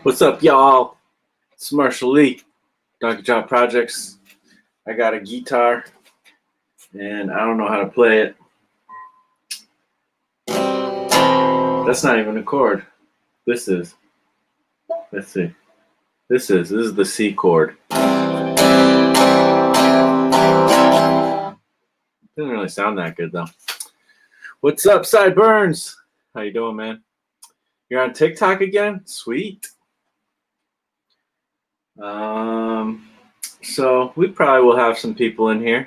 What's up, y'all? It's Marshall Lee, Donkey Drop Projects. I got a guitar, and I don't know how to play it. That's not even a chord. This is. Let's see. This is the C chord. Doesn't really sound that good, though. What's up, Sideburns? How you doing, man? You're on TikTok again? Sweet. So we probably will have some people in here.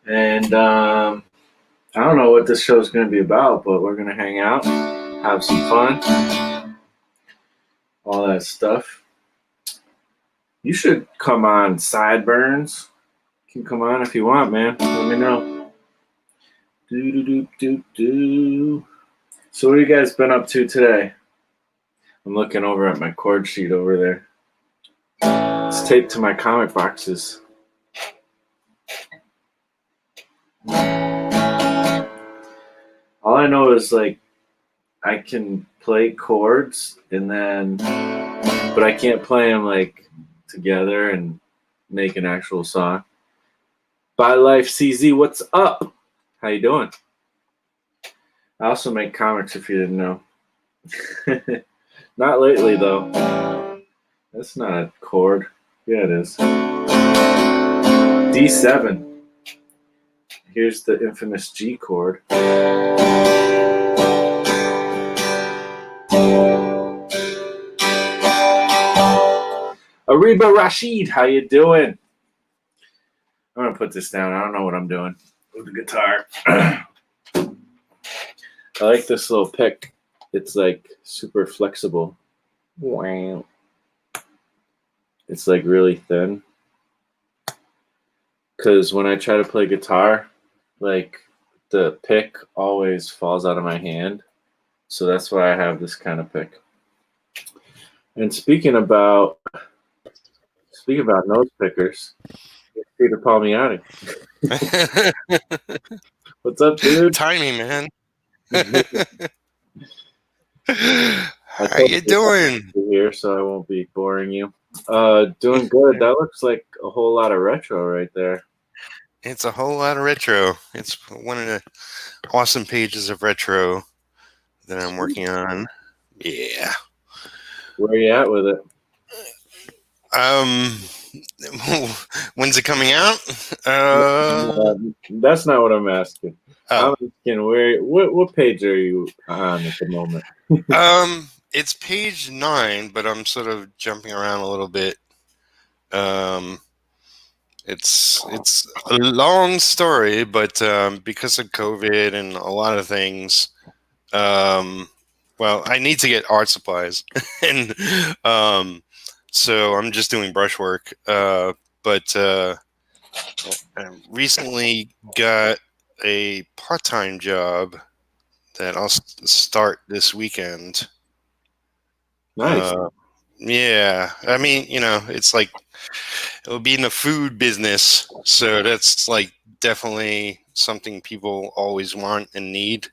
And I don't know what this show is going to be about, but we're going to hang out, have some fun, all that stuff. You should come on, Sideburns. You can come on if you want, man. Let me know. So what have you guys been up to today? I'm looking over at my chord sheet over there. It's taped to my comic boxes. All I know is like I can play chords and then, but I can't play them like together and make an actual song. By Life CZ, what's up? How you doing? I also make comics if you didn't know. Not lately though. That's not a chord. Yeah, it is. D7. Here's the infamous G chord. Ariba Rashid, how you doing? I'm gonna put this down. I don't know what I'm doing with the guitar. I like this little pick. It's like super flexible. Wow. It's like really thin. Because when I try to play guitar, like the pick always falls out of my hand. So that's why I have this kind of pick. And speaking about nose pickers, Peter Palmiati. What's up, dude? Tiny, man. How you doing? Here, so I won't be boring you. Doing good. That looks like a whole lot of retro right there. It's a whole lot of retro. It's one of the awesome pages of retro that I'm working on. Yeah. Where are you at with it? When's it coming out? That's not what I'm asking. I'm asking what page are you on at the moment? It's page 9, but I'm sort of jumping around a little bit. It's a long story, but because of COVID and a lot of things, well, I need to get art supplies, and so I'm just doing brushwork. But I recently got a part-time job that I'll start this weekend. Nice. Yeah, I mean, it's like it'll be in the food business, so that's like definitely something people always want and need.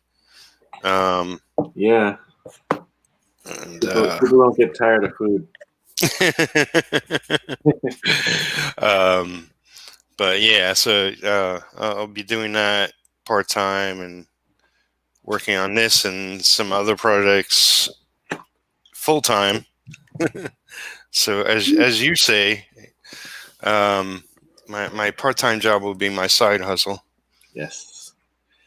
Yeah. And, people don't get tired of food. But yeah, so I'll be doing that part-time and working on this and some other projects full-time. So as you say, my part-time job will be my side hustle. Yes.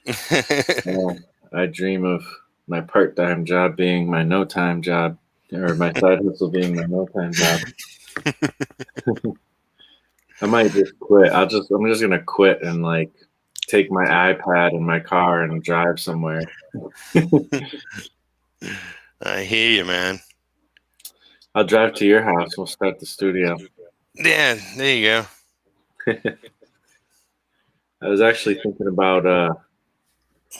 I dream of my part-time job being my no-time job, or my side hustle being my no-time job. I might just quit. I'm just gonna quit and like take my iPad in my car and drive somewhere. I hear you, man. I'll drive to your house. We'll start the studio. Yeah, there you go. I was actually thinking about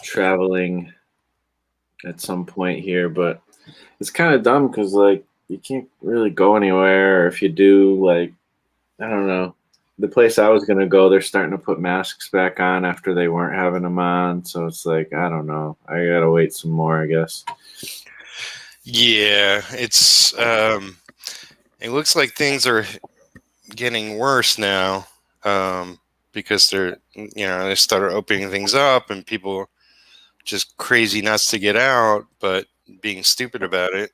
traveling at some point here, but it's kind of dumb because like you can't really go anywhere, or if you do, like I don't know. the place I was gonna go, they're starting to put masks back on after they weren't having them on. So it's like, I don't know. I gotta wait some more, I guess. Yeah, it's it looks like things are getting worse now, because they started opening things up and people just crazy nuts to get out, but being stupid about it.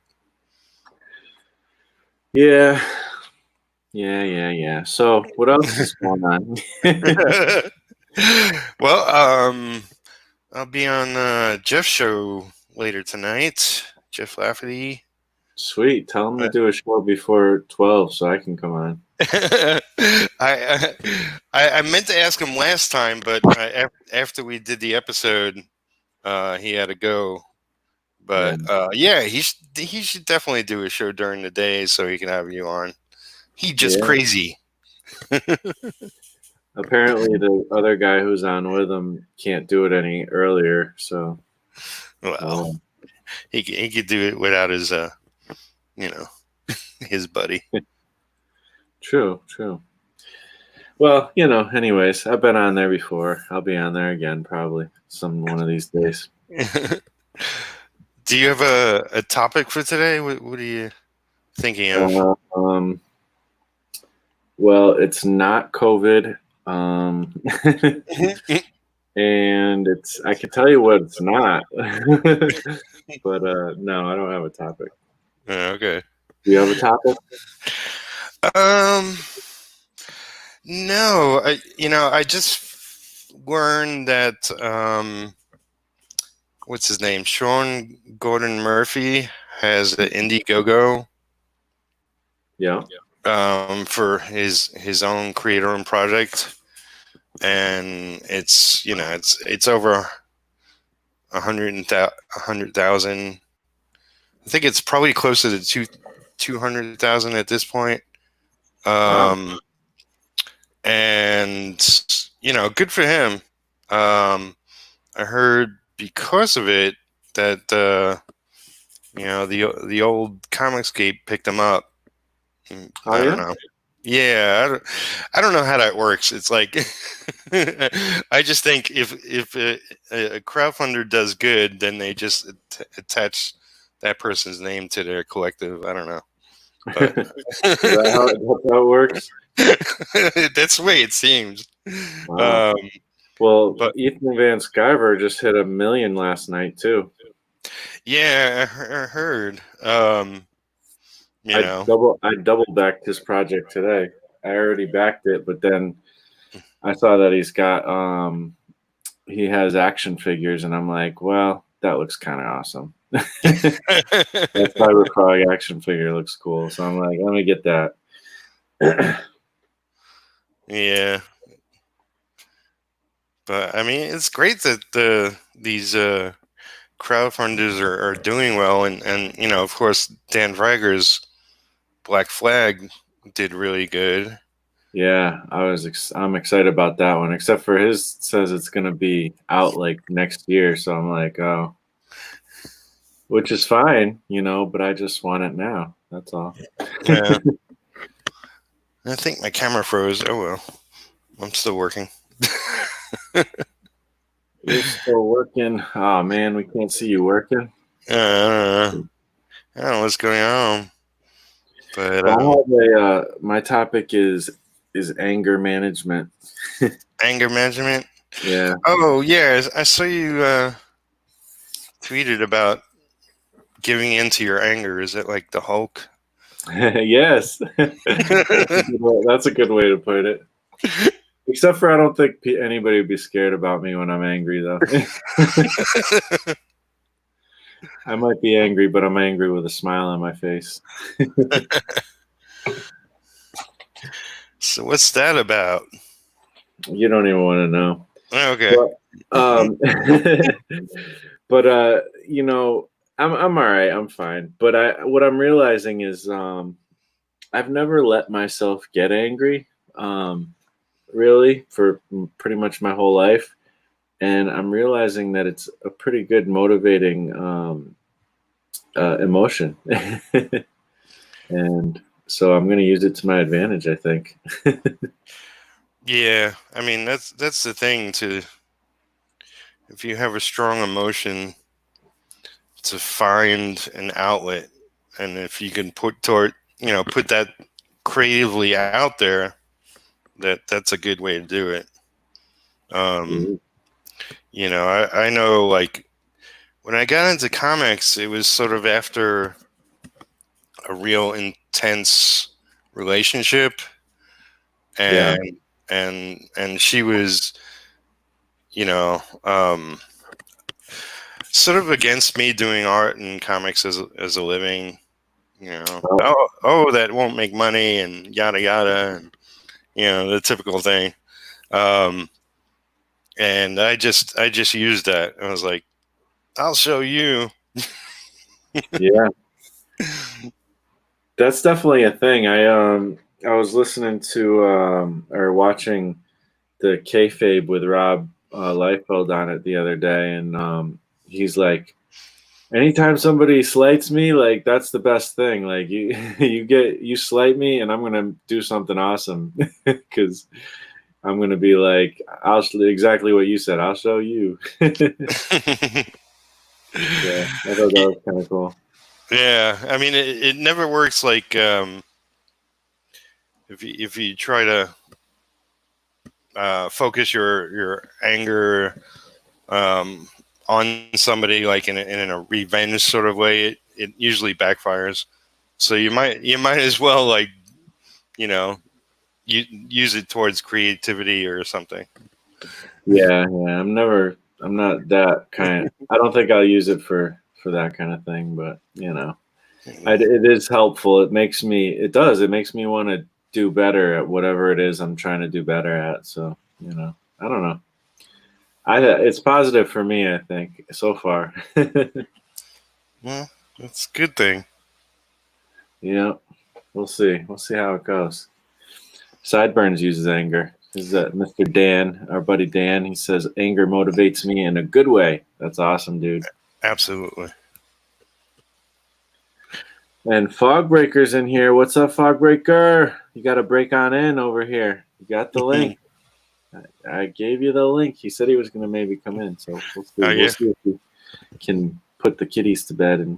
Yeah. So what else is going on? Well, I'll be on Jeff's show later tonight. Jeff Lafferty. Sweet. Tell him to do a show before 12 so I can come on. I meant to ask him last time, but after we did the episode, he had to go. But yeah, he should definitely do a show during the day so he can have you on. He just crazy. Apparently, the other guy who's on with him can't do it any earlier. So, well, he could do it without his his buddy. True. Well, anyways, I've been on there before. I'll be on there again probably one of these days. Do you have a topic for today? What are you thinking of? Well, it's not COVID. And I can tell you what it's not. But no, I don't have a topic. Okay. Do you have a topic? No, I just learned that what's his name? Sean Gordon Murphy has an Indiegogo. Yeah. For his own creator-owned project, and it's over 100,000. I think it's probably closer to 200,000 at this point. Wow. And good for him. I heard because of it that the old Comicsgate picked him up. I don't know. Yeah, I don't know how that works. It's like I just think if a crowdfunder does good, then they just attach that person's name to their collective. I don't know. But Is that how it works? That's the way it seems. Wow. But Ethan Van Sciver just hit 1 million last night too. Yeah, I heard. I double backed his project today. I already backed it, but then I saw that he has action figures, and I'm like, well, that looks kind of awesome. That Cyberfrog action figure looks cool, so I'm like, let me get that. Yeah, but I mean, it's great that these crowdfunders are doing well, and of course Dan Vrager's Black Flag did really good. Yeah, I'm excited about that one. Except for his says it's gonna be out like next year, so I'm like, oh, which is fine, but I just want it now. That's all. Yeah. I think my camera froze. Oh well, I'm still working. You're still working? Oh man, we can't see you working. I don't know what's going on. But my topic is anger management. Anger management? Yeah. Oh yeah, I saw you tweeted about giving into your anger. Is it like the Hulk? Yes. That's a good way to put it. Except for I don't think anybody would be scared about me when I'm angry, though. I might be angry, but I'm angry with a smile on my face. So what's that about? You don't even want to know. Okay. But I'm all right. I'm fine. But what I'm realizing is I've never let myself get angry, really, for pretty much my whole life. And I'm realizing that it's a pretty good motivating emotion. And so I'm going to use it to my advantage, I think. Yeah, I mean that's the thing to if you have a strong emotion to find an outlet, and if you can put that creatively out there, that's a good way to do it. Um, Mhm. I know like when I got into comics, it was sort of after a real intense relationship, Yeah. and and she was, you know, sort of against me doing art and comics as a living. Oh, That won't make money and yada yada, and the typical thing. Um, and I just used that. I was like, I'll show you. yeah. That's definitely a thing. I was listening to or watching the kayfabe with Rob Liefeld on it the other day, and he's like, anytime somebody slights me, like that's the best thing. Like you, you slight me, and I'm gonna do something awesome because I'm gonna be like, exactly what you said. I'll show you. Yeah, I thought that was kind of cool. Yeah, I mean, it never works like if you try to focus your anger um, on somebody like in a revenge sort of way, it usually backfires. So you might as well like you know use it towards creativity or something. Yeah, yeah. I'm not that kind. I don't think I'll use it for that kind of thing, but it is helpful. It does. It makes me want to do better at whatever it is I'm trying to do better at. So, I don't know. It's positive for me, I think, so far. Well, that's a good thing. Yeah, we'll see. We'll see how it goes. Sideburns uses anger. This is Mr. Dan, our buddy Dan. He says anger motivates me in a good way. That's awesome, dude. Absolutely. And Fogbreaker's in here. What's up, Fogbreaker? You got to break on in over here. You got the link. I gave you the link. He said he was going to maybe come in, so we'll see. Oh We'll yeah. see if we can put the kitties to bed and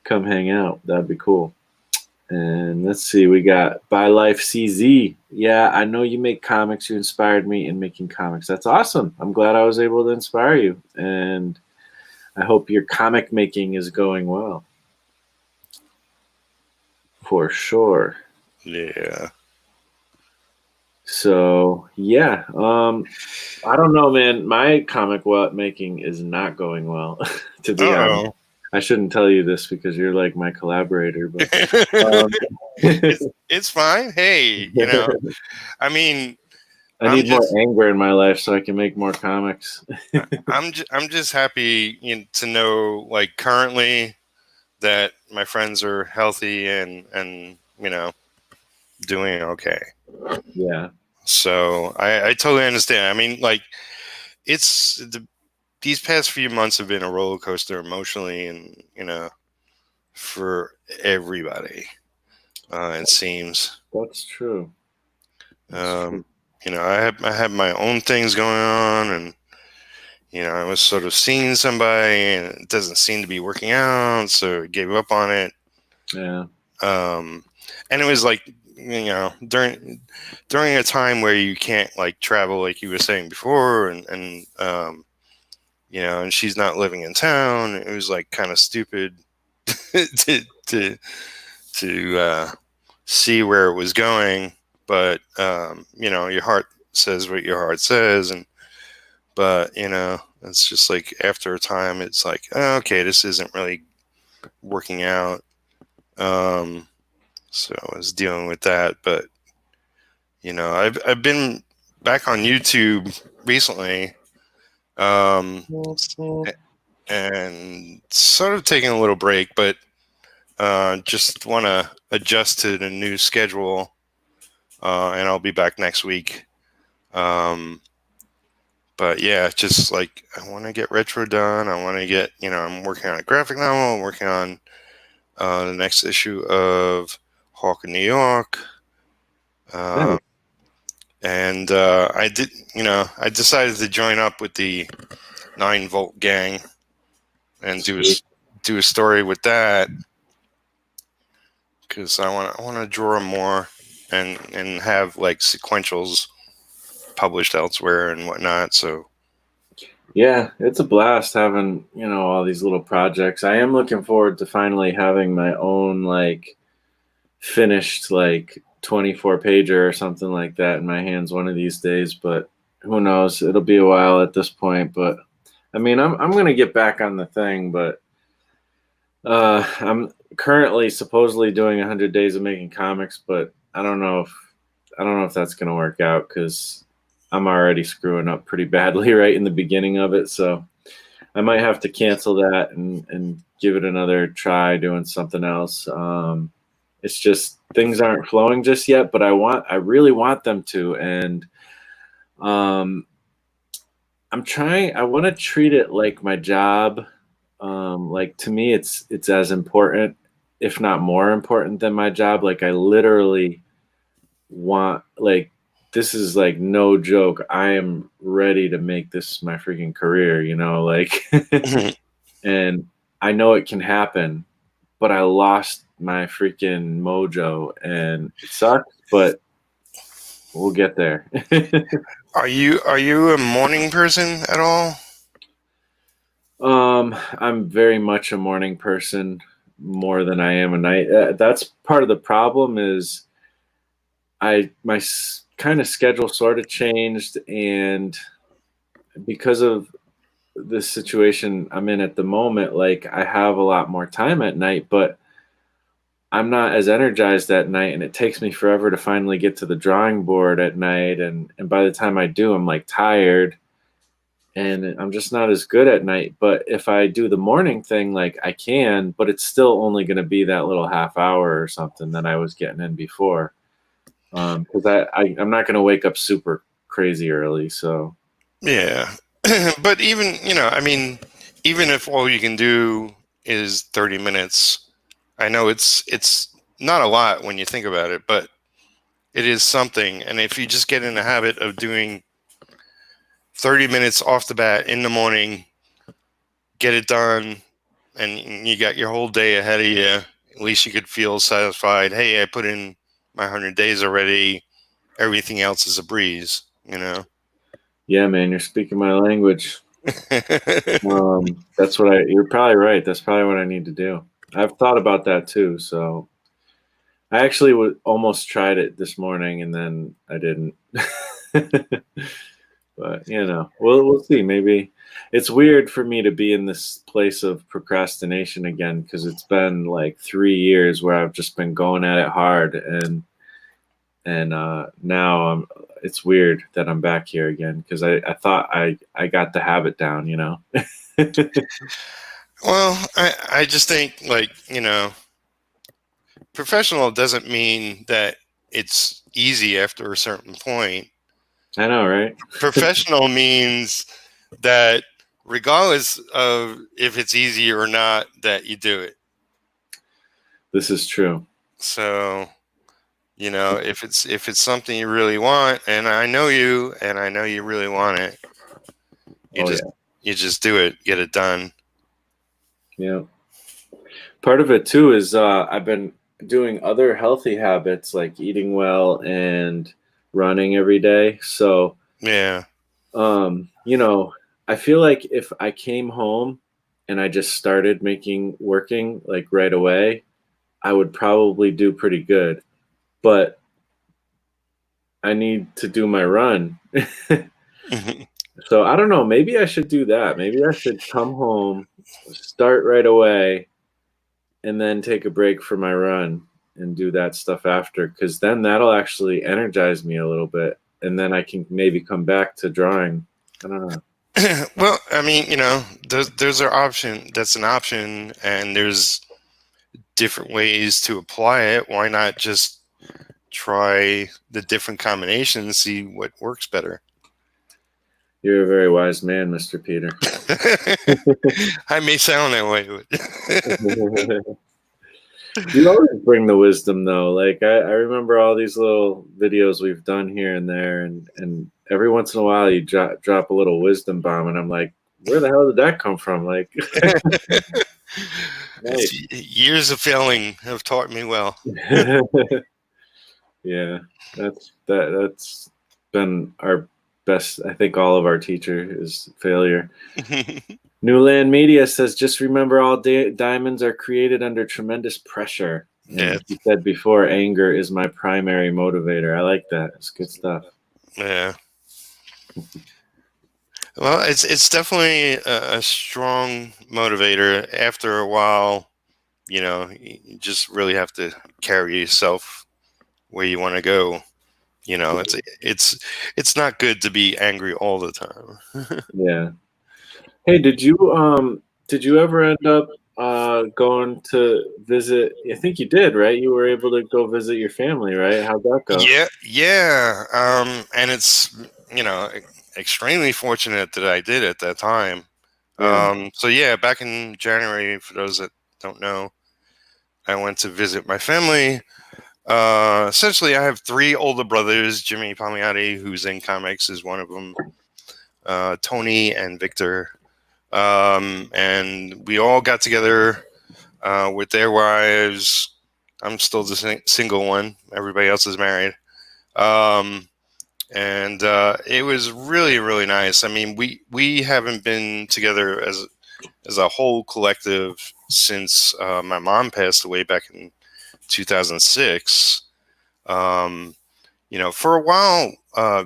come hang out. That'd be cool. And let's see, we got By Life CZ. Yeah, I know you make comics. You inspired me in making comics. That's awesome. I'm glad I was able to inspire you. And I hope your comic making is going well. For sure. Yeah. So yeah, I don't know, man. My comic making is not going well, to be honest. Oh. I shouldn't tell you this because you're like my collaborator, but um, It's fine. Hey, I mean, I I'm need more just anger in my life so I can make more comics. I'm just happy to know like currently that my friends are healthy and doing okay. Yeah, So I totally understand. I mean, like these past few months have been a roller coaster emotionally, and for everybody. It seems. that's true. That's true. Um, I had my own things going on, and I was sort of seeing somebody, and it doesn't seem to be working out, so I gave up on it. Yeah, Um, and it was like during a time where you can't like travel, like you were saying before, and she's not living in town. It was like kind of stupid to to to see where it was going, but your heart says what your heart says, but it's just like after a time, it's like, oh, okay, this isn't really working out. Um, so I was dealing with that, but I've been back on YouTube recently, um, and sort of taking a little break, but just want to adjust to the new schedule, and I'll be back next week. Um, but yeah, just like I want to get retro done. I want to get, I'm working on a graphic novel. I'm working on the next issue of Hawk in New York. Um, nice. And I decided to join up with the 9-volt gang and do a story with that, because I want to draw more and have like sequentials published elsewhere and whatnot. So Yeah, it's a blast having, all these little projects. I am looking forward to finally having my own like finished like 24 pager or something like that in my hands one of these days, but who knows? It'll be a while at this point, but I mean, I'm going to get back on the thing, but I'm currently supposedly doing 100 days of making comics, but I don't know if that's going to work out cuz I'm already screwing up pretty badly right in the beginning of it, so I might have to cancel that and give it another try doing something else. It's just things aren't flowing just yet, but I really want them to, and um, I'm trying. I want to treat it like my job. Like to me, it's as important, if not more important than my job. Like I literally want like this is like no joke. I am ready to make this my freaking career, like and I know it can happen, but I lost my freaking mojo and it sucks, but we'll get there. are you a morning person at all? I'm very much a morning person more than I am a night. That's part of the problem is my kind of schedule sort of changed, and because of the situation I'm in at the moment, like I have a lot more time at night, but I'm not as energized at night, and it takes me forever to finally get to the drawing board at night, and by the time I do, I'm like tired, and I'm just not as good at night. But if I do the morning thing, like I can, but it's still only going to be that little half hour or something that I was getting in before. Because I'm not going to wake up super crazy early. So Yeah. But even, I mean, even if all you can do is 30 minutes, I know it's not a lot when you think about it, but it is something. And if you just get in the habit of doing 30 minutes off the bat in the morning, get it done, and you got your whole day ahead of you, at least you could feel satisfied. Hey, I put in my 100 days already. Everything else is a breeze, yeah, man, you're speaking my language. You're probably right. That's probably what I need to do. I've thought about that too. So I actually almost tried it this morning and then I didn't. But we'll see. Maybe it's weird for me to be in this place of procrastination again because it's been like 3 years where I've just been going at it hard, and now it's weird that I'm back here again because I thought I got the habit down. Well, I just think, like, professional doesn't mean that it's easy after a certain point. I know, right? Professional means that regardless of if it's easy or not, that you do it. This is true. So, if it's something you really want, and I know you really want it, you just do it, get it done. Yeah. Part of it too is I've been doing other healthy habits like eating well and running every day. So yeah, I feel like if I came home and I just started working like right away, I would probably do pretty good. But I need to do my run. So I don't know. Maybe I should do that. Maybe I should come home, start right away, and then take a break for my run and do that stuff after, because then that'll actually energize me a little bit, and then I can maybe come back to drawing. I don't know. Well, I mean, there's an option. That's an option, and there's different ways to apply it. Why not just try the different combinations, see what works better? You're a very wise man, Mr. Peter. I may sound that way. You always bring the wisdom though. Like I remember all these little videos we've done here and there, and every once in a while you drop a little wisdom bomb, and I'm like, where the hell did that come from? Like, nice. Years of failing have taught me well. Yeah, that's been our best. I think all of our teacher is failure. Newland Media says, just remember all diamonds are created under tremendous pressure. Yeah, And he said before, anger is my primary motivator. I like that. It's good stuff. yeah. Well, it's definitely a strong motivator. After a while, you just really have to carry yourself where you want to go. It's not good to be angry all the time. Yeah. Hey, did you ever end up going to visit? I think you did, right? You were able to go visit your family, right? How'd that go? Yeah, yeah. And it's extremely fortunate that I did at that time. Yeah. So yeah, back in January, for those that don't know, I went to visit my family. Essentially, I have three older brothers. Jimmy Palmiotti, who's in comics, is one of them. Tony and Victor, and we all got together with their wives. I'm still the single one. Everybody else is married. Um, and it was really, really nice. I mean, we haven't been together as a whole collective since my mom passed away back in 2006. Um, for a while,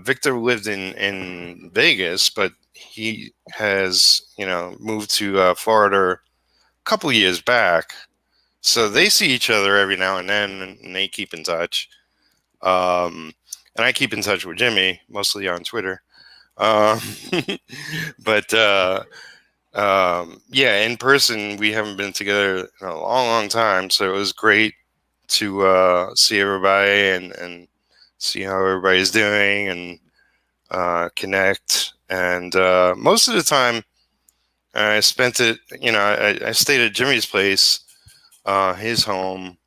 Victor lived in Vegas, but he has, moved to Florida a couple years back. So they see each other every now and then, and they keep in touch. Um, and I keep in touch with Jimmy, mostly on Twitter. Um, but yeah, in person, we haven't been together in a long, long time. So it was great to see everybody and see how everybody's doing and connect. And most of the time, I spent it, I stayed at Jimmy's place, his home.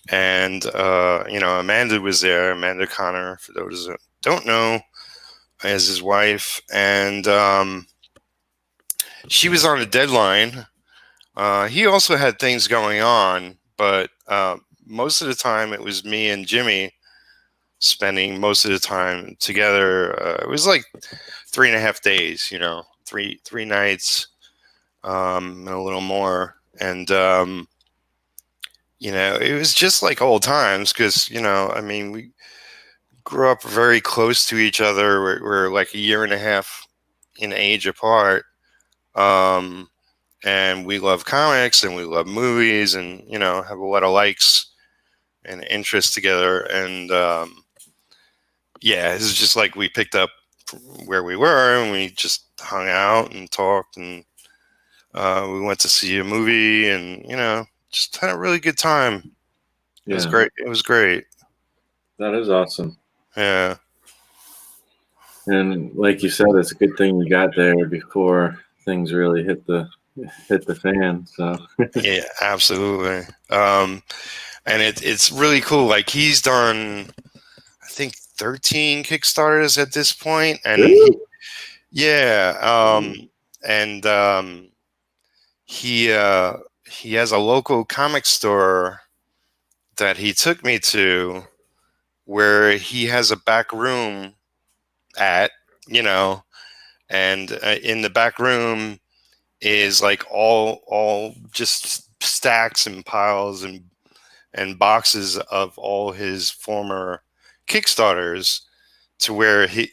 And, Amanda was there, Amanda Connor, for those that don't know, as his wife. And she was on a deadline. He also had things going on, but most of the time it was me and Jimmy spending most of the time together. It was like 3.5 days, three nights, and a little more. And, it was just like old times because, I mean, we grew up very close to each other. We're like a year and a half in age apart. And we love comics and we love movies and, have a lot of likes and interests together. And, yeah, it's just like we picked up where we were and we just hung out and talked and we went to see a movie and, just had a really good time. It was Yeah. great. It was great. That is awesome. Yeah. And like you said, it's a good thing you got there before things really hit the fan. So Yeah, absolutely. And it's really cool. Like he's done, I think 13 Kickstarters at this point, and really, yeah, and he has a local comic store that he took me to, where he has a back room at, and in the back room is like all just stacks and piles and boxes of all his former Kickstarters, to where he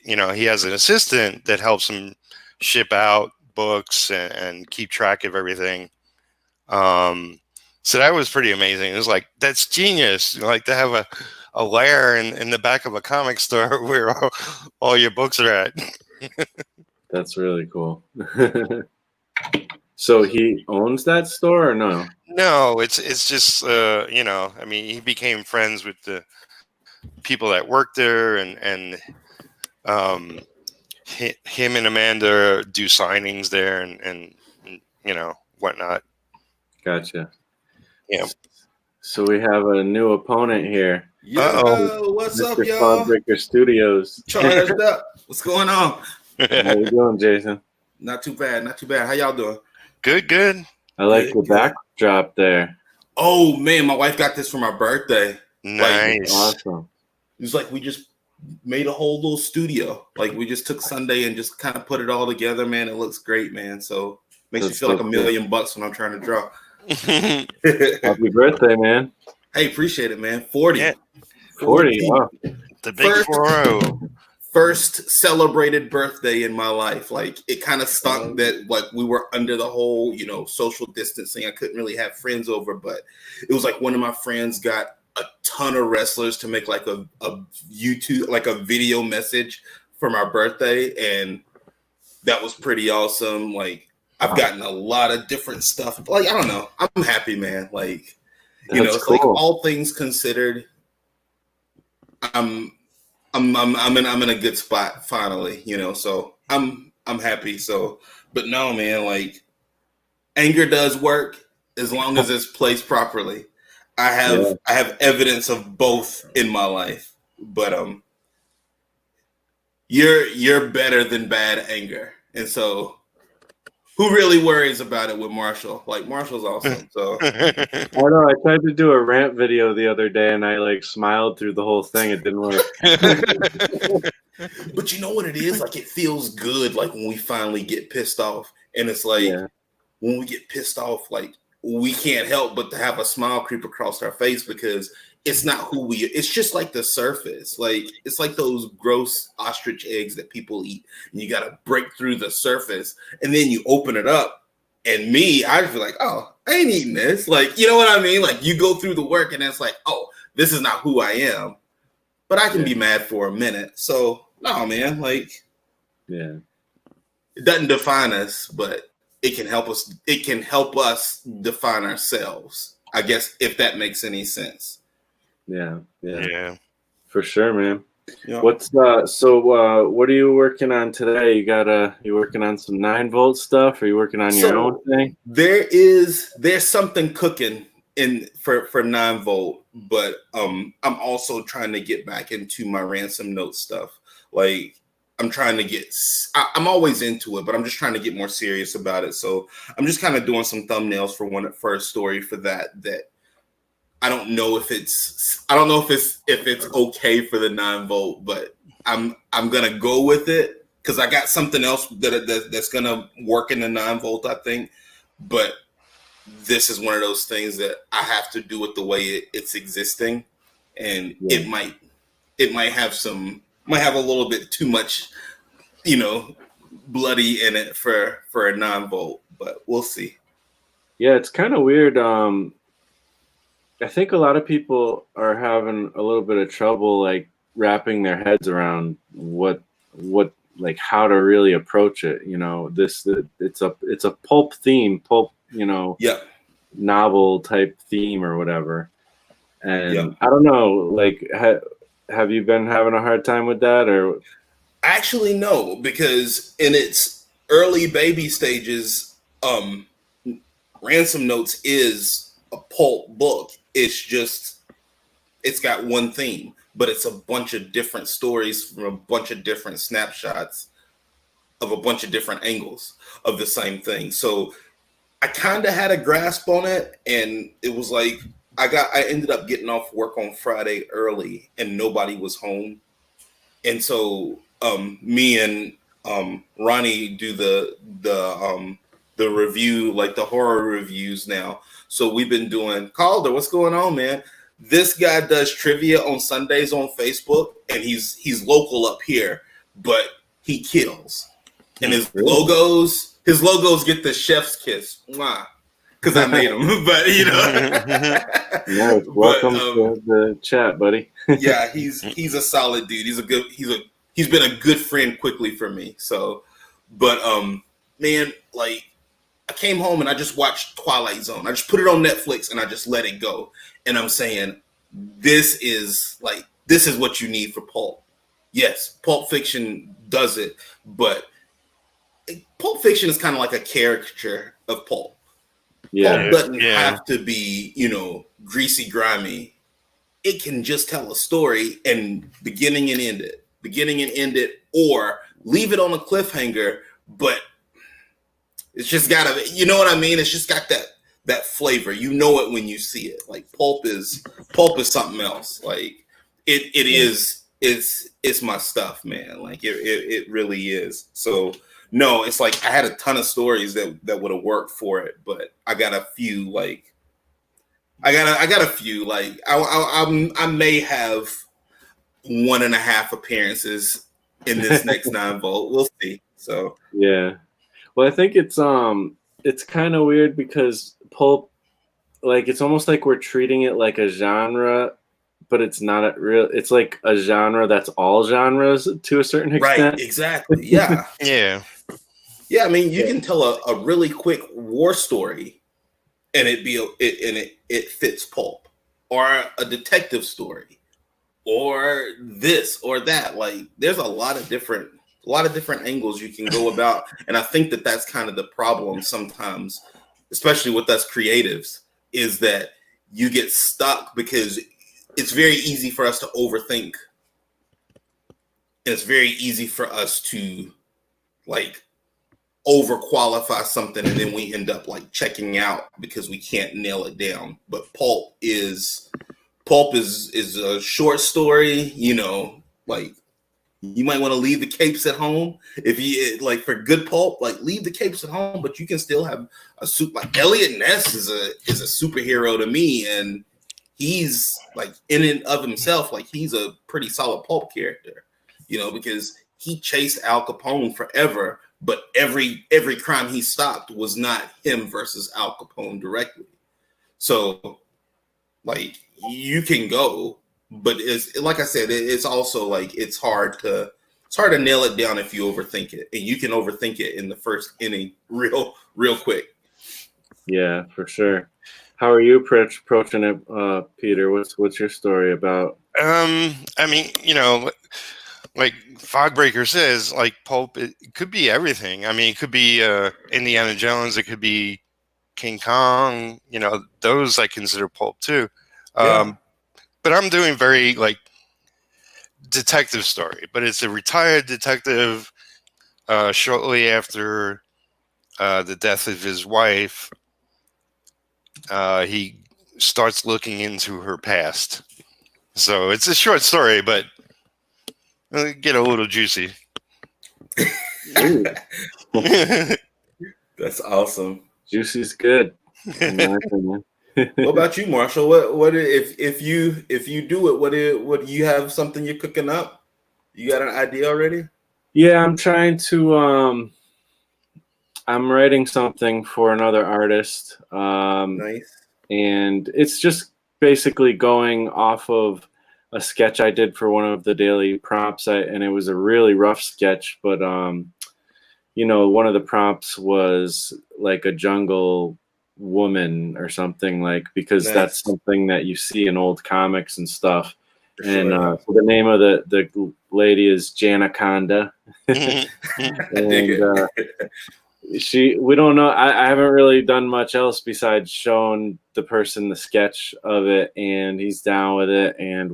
has an assistant that helps him ship out books and keep track of everything. So that was pretty amazing. It was like, that's genius. Like to have a lair in the back of a comic store where all your books are at. that's really cool. So he owns that store or no? No, it's just I mean, he became friends with the people that work there, and um, him and Amanda do signings there, and whatnot. Gotcha. Yeah. So we have a new opponent here. Uh-oh. What's up, Mr. y'all? Cloudbreaker Studios. Charged up. What's going on? How you doing, Jason? Not too bad. Not too bad. How y'all doing? Good. I like Good, the good. backdrop there. Oh man, my wife got this for my birthday. Nice. Awesome. It was like we just made a whole little studio. Like we just took Sunday and just kind of put it all together, man. It looks great, man. So makes That's me feel like so $1 cool. million bucks when I'm trying to draw. Happy birthday, man. Hey, appreciate it, man. 40. Yeah. 40. Wow. The big First- 4-0. First celebrated birthday in my life. Like it kind of stunk that like we were under the whole, social distancing. I couldn't really have friends over, but it was like one of my friends got a ton of wrestlers to make like a YouTube, like a video message for my birthday. And that was pretty awesome. Like I've gotten a lot of different stuff. Like, I don't know. I'm happy, man. Like, That's it's cool. like all things considered, I'm in a good spot finally, so I'm happy. So, but no, man, like anger does work as long as it's placed properly. I have evidence of both in my life, but you're better than bad anger, and so who really worries about it with Marshall? Like Marshall's awesome. So I know. I tried to do a rant video the other day, and I like smiled through the whole thing. It didn't work. but you know what it is? Like it feels good like when we finally get pissed off. And it's like when we get pissed off, like we can't help but to have a smile creep across our face because it's not who we are. It's just like the surface. Like it's like those gross ostrich eggs that people eat. And you gotta break through the surface and then you open it up. And I feel like, oh, I ain't eating this. Like, you know what I mean? Like you go through the work and it's like, oh, this is not who I am. But I can be mad for a minute. So no, man, like it doesn't define us, but it can help us. It can help us define ourselves, I guess, if that makes any sense. Yeah. For sure, man. Yeah. What's what are you working on today? You working on some 9-volt stuff? Are you working on your own thing? There's something cooking for 9-volt, but I'm also trying to get back into my ransom note stuff. Like I'm trying to I'm always into it, but I'm just trying to get more serious about it. So I'm just kind of doing some thumbnails for a story for that I don't know if it's okay for the 9-volt, but I'm gonna go with it because I got something else that's gonna work in the 9-volt, I think. But this is one of those things that I have to do it the way it's existing, and it might have a little bit too much, bloody in it for a 9-volt, but we'll see. Yeah, it's kind of weird. I think a lot of people are having a little bit of trouble like wrapping their heads around what like how to really approach it. It's a pulp theme, novel type theme or whatever. And I don't know, like have you been having a hard time with that or? Actually, no, because in its early baby stages, Ransom Notes is a pulp book. It's got one theme, but it's a bunch of different stories from a bunch of different snapshots of a bunch of different angles of the same thing. So I kind of had a grasp on it, and it was like I ended up getting off work on Friday early, and nobody was home, and so me and Ronnie do the review, like the horror reviews now. So we've been doing Calder. What's going on, man? This guy does trivia on Sundays on Facebook, and he's local up here, but he kills. And his logos get the chef's kiss. Mwah. Because I made them. But Nice. Welcome to the chat, buddy. yeah, he's a solid dude. He's been a good friend quickly for me. So, but man, like I came home and I just watched Twilight Zone. I just put it on Netflix and I just let it go. And I'm saying, this is what you need for pulp. Yes, Pulp Fiction does it, but Pulp Fiction is kind of like a caricature of pulp. Pulp doesn't Yeah. have to be, greasy, grimy. It can just tell a story and beginning and end it, or leave it on a cliffhanger, but it's just gotta, you know what I mean? It's just got that flavor. You know it when you see it. Like pulp is something else. Like it's my stuff, man. Like it really is. So no, it's like I had a ton of stories that would have worked for it, but I got a few like I got a few like I may have 1.5 appearances in this next 9-volt. We'll see. So Yeah. Well, I think it's kind of weird because pulp, like it's almost like we're treating it like a genre, but it's not a real. It's like a genre that's all genres to a certain extent. right, exactly. Yeah. Yeah. Yeah, I mean, you can tell a really quick war story, and it fits pulp, or a detective story, or this or that. Like, there's a lot of different angles you can go about, and I think that's kind of the problem sometimes, especially with us creatives, is that you get stuck because it's very easy for us to overthink, and it's very easy for us to like overqualify something, and then we end up like checking out because we can't nail it down. But pulp is a short story, like you might want to leave the capes at home if you like for good pulp, like leave the capes at home, but you can still have a suit. Like Elliot Ness is a superhero to me, and he's like in and of himself, like he's a pretty solid pulp character, because he chased Al Capone forever. But every crime he stopped was not him versus Al Capone directly. So, like, you can go, but it's like I said, it's also like it's hard to nail it down if you overthink it, and you can overthink it in the first inning real quick. Yeah, for sure. How are you approaching it, Peter? What's your story about? I mean, like Fogbreaker says, like pulp, it could be everything. I mean, it could be Indiana Jones. It could be King Kong. Those I consider pulp too. Yeah. But I'm doing very like detective story. But it's a retired detective. Shortly after the death of his wife, he starts looking into her past. So it's a short story, but it'll get a little juicy. That's awesome. Juicy's good. In my opinion. What about you, Marshall? What if you do it? What do you have something you're cooking up? You got an idea already? Yeah, I'm trying to. I'm writing something for another artist. Nice. And it's just basically going off of a sketch I did for one of the daily prompts, and it was a really rough sketch, but one of the prompts was like a jungle woman or something, like, because Nice. That's something that you see in old comics and stuff. For And sure. so the name of the lady is Janaconda. And we don't know. I haven't really done much else besides showing the person the sketch of it, and he's down with it, and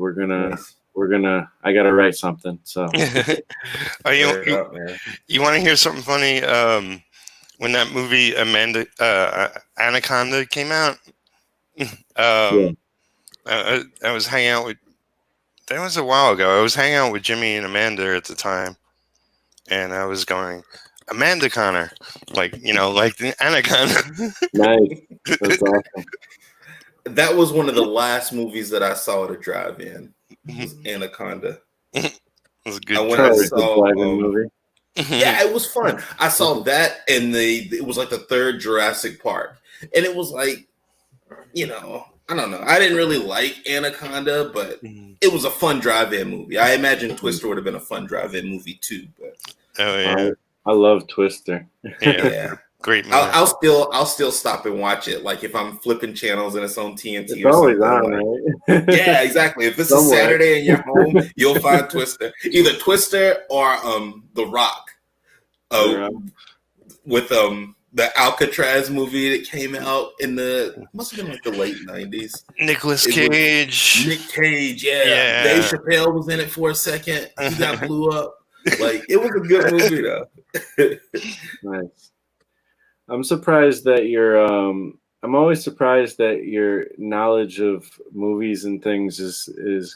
I gotta write something. So you want to hear something funny? When that movie Anaconda came out, I was hanging out with. That was a while ago. I was hanging out with Jimmy and Amanda at the time, and I was going, Amanda Connor, like the Anaconda. Nice. That's awesome. That was one of the last movies that I saw at a drive-in. Was Anaconda. It was a good. I went and saw movie. Yeah, it was fun. I saw that, and it was like the third Jurassic Park, and it was like, I don't know. I didn't really like Anaconda, but it was a fun drive-in movie. I imagine Twister would have been a fun drive-in movie too. But oh yeah, I love Twister. Yeah. Great movie. I'll still stop and watch it. Like if I'm flipping channels and it's on TNT it's or always something. On, right? Yeah, exactly. If it's a Saturday and you're home, you'll find Twister. Either Twister or The Rock. With the Alcatraz movie that came out in must have been like the late 90s. Nicolas Cage. Nick Cage, yeah. Yeah. Dave Chappelle was in it for a second. He got blew up. Like, it was a good movie though. Nice. I'm surprised that I'm always surprised that your knowledge of movies and things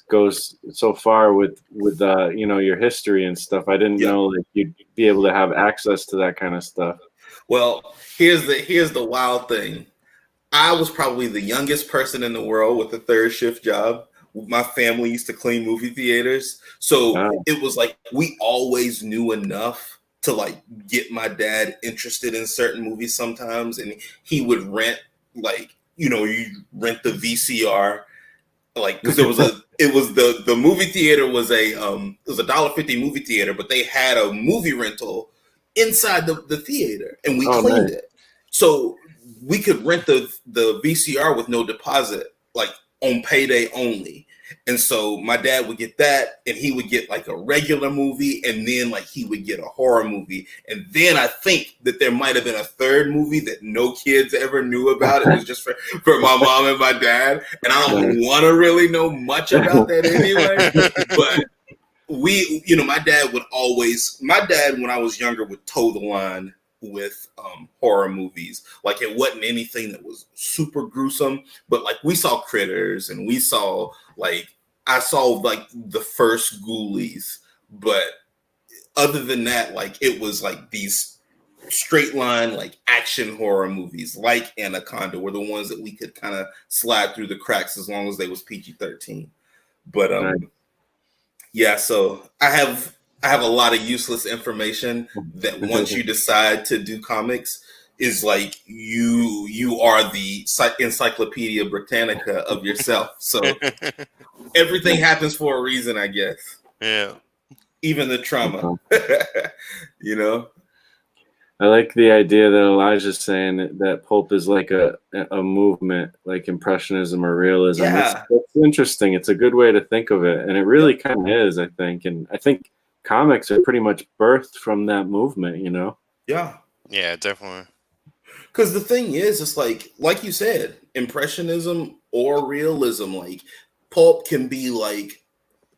goes so far with your history and stuff. I didn't know like you'd be able to have access to that kind of stuff. Well, here's the wild thing. I was probably the youngest person in the world with a third shift job. My family used to clean movie theaters. So it was like we always knew enough to like get my dad interested in certain movies sometimes. And he would rent you rent the VCR, like, because the movie theater was it was $1.50 movie theater, but they had a movie rental inside the theater, and we cleaned it. So we could rent the VCR with no deposit, like on payday only. And so my dad would get that, and he would get like a regular movie, and then like he would get a horror movie. And then I think that there might have been a third movie that no kids ever knew about. It was just for my mom and my dad. And I don't want to really know much about that anyway. But my dad, when I was younger, would toe the line with horror movies. Like, it wasn't anything that was super gruesome, but like we saw Critters, and we saw I saw like the first Ghoulies, but other than that, like it was like these straight line like action horror movies like Anaconda were the ones that we could kind of slide through the cracks as long as they was PG-13. But yeah, so I have a lot of useless information that once you decide to do comics is like you are the Encyclopedia Britannica of yourself. So everything happens for a reason, I guess. Yeah. Even the trauma. I like the idea that Elijah's saying that pulp is like a movement, like impressionism or realism. Yeah. It's interesting. It's a good way to think of it. And it really kind of is, I think. And I think comics are pretty much birthed from that movement, Yeah. Yeah, definitely. Because the thing is, it's like you said, impressionism or realism. Like, pulp can be like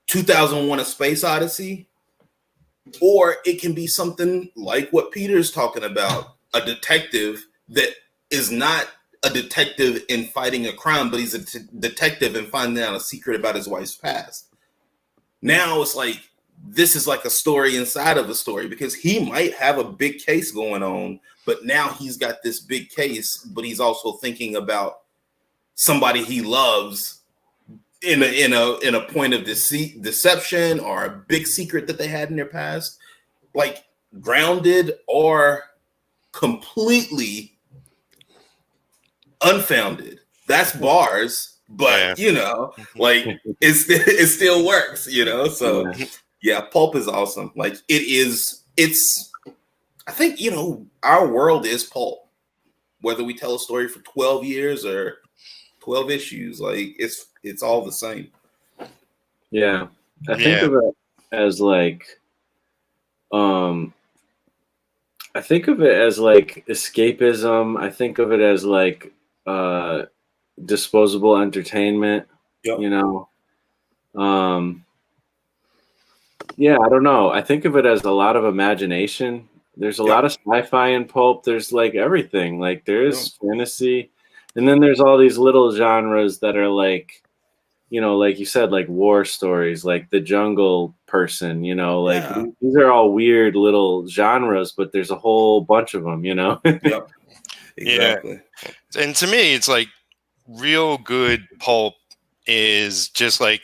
2001: A Space Odyssey, or it can be something like what Peter's talking about, a detective that is not a detective in fighting a crime, but he's a detective in finding out a secret about his wife's past. Now it's like, this is like a story inside of a story, because he might have a big case going on, but now he's got this big case, but he's also thinking about somebody he loves in a point of deception or a big secret that they had in their past, like grounded or completely unfounded. That's bars, but like it still works, So yeah, pulp is awesome. Like it's I think, our world is pulp. Whether we tell a story for 12 years or 12 issues, like it's all the same. Yeah. I think of it as like escapism. I think of it as like disposable entertainment. Yep. Yeah, I don't know. I think of it as a lot of imagination. There's a lot of sci-fi in pulp. There's like everything. Like there's fantasy, and then there's all these little genres that are like, like you said, like war stories, like The Jungle Person. These are all weird little genres, but there's a whole bunch of them. Yep. Exactly. Yeah. And to me, it's like real good pulp is just like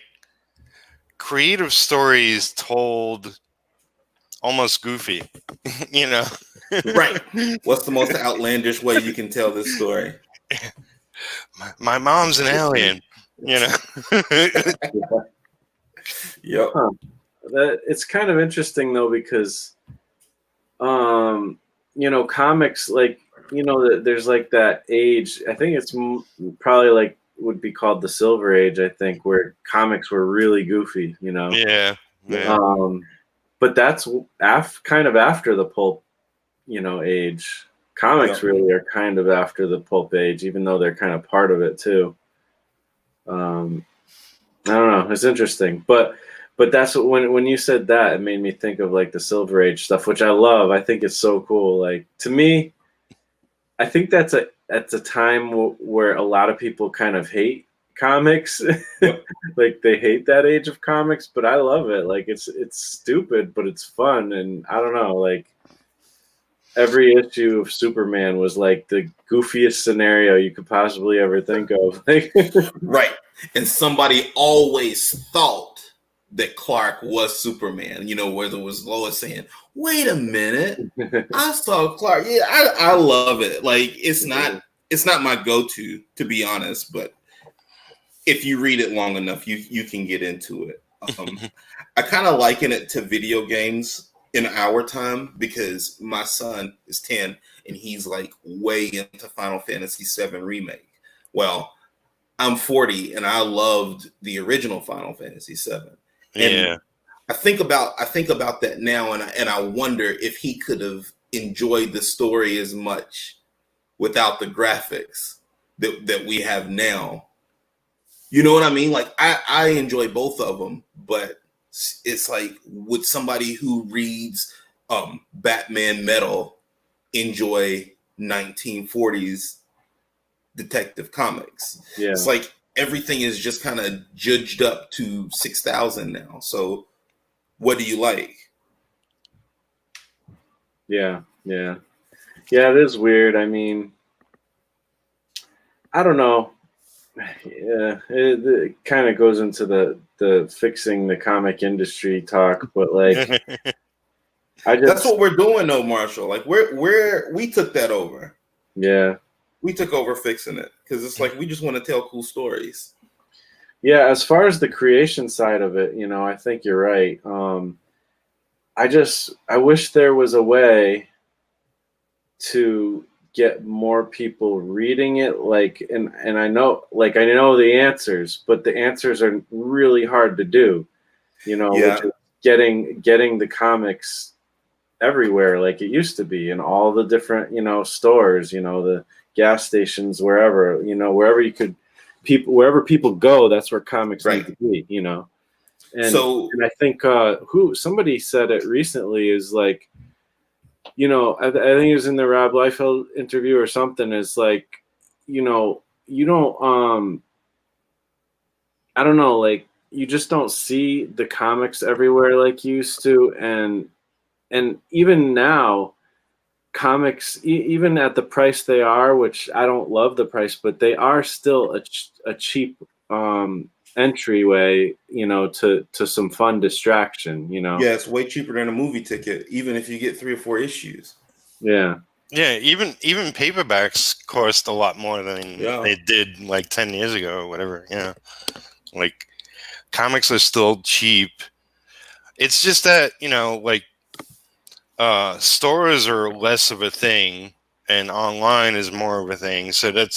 creative stories told almost goofy, Right. What's the most outlandish way you can tell this story? My mom's an alien, Yep. Huh. It's kind of interesting though, because comics, like, there's like that age. I think it's probably like would be called the Silver Age, I think, where comics were really goofy, Yeah. But that's kind of after the pulp, age. comics really are kind of after the pulp age, even though they're kind of part of it too. I don't know. It's interesting, but that's what, when you said that, it made me think of like the Silver Age stuff, which I love. I think it's so cool. Like, to me, I think that's a time where a lot of people kind of hate comics. Like, they hate that age of comics, but I love it. Like, it's stupid, but it's fun, and I don't know, like, every issue of Superman was like the goofiest scenario you could possibly ever think of. Right. And somebody always thought that Clark was Superman, whether it was Lois saying, wait a minute, I saw Clark. Yeah, I love it. Like, it's not my go-to, to be honest, but if you read it long enough, you can get into it. I kind of liken it to video games in our time, because my son is 10 and he's like way into Final Fantasy VII Remake. Well, I'm 40 and I loved the original Final Fantasy VII. And I think about that now, and I wonder if he could have enjoyed the story as much without the graphics that we have now. You know what I mean? Like, I enjoy both of them, but it's like, would somebody who reads Batman Metal enjoy 1940s detective comics? Yeah. It's like everything is just kind of judged up to 6,000 now. So what do you like? Yeah. It is weird. I mean, I don't know. Yeah, it kind of goes into the fixing the comic industry talk, but like, that's what we're doing though, Marshall. Like, we took that over. Yeah, we took over fixing it, because it's like we just want to tell cool stories. Yeah, as far as the creation side of it, I think you're right. I wish there was a way to get more people reading it, like, and I know the answers, but the answers are really hard to do, which is getting the comics everywhere like it used to be, in all the different stores, the gas stations, wherever wherever people go, that's where comics need to be, and I think somebody said it recently is like, I think it was in the Rob Liefeld interview or something, is like, you don't, I don't know, like, you just don't see the comics everywhere like you used to. And even now, comics, even at the price they are, which I don't love the price, but they are still a cheap entryway, to some fun distraction, Yeah, it's way cheaper than a movie ticket, even if you get 3 or 4 issues. Yeah. Yeah, even paperbacks cost a lot more than they did like 10 years ago or whatever. Yeah. Like, comics are still cheap. It's just that, like, stores are less of a thing and online is more of a thing. So it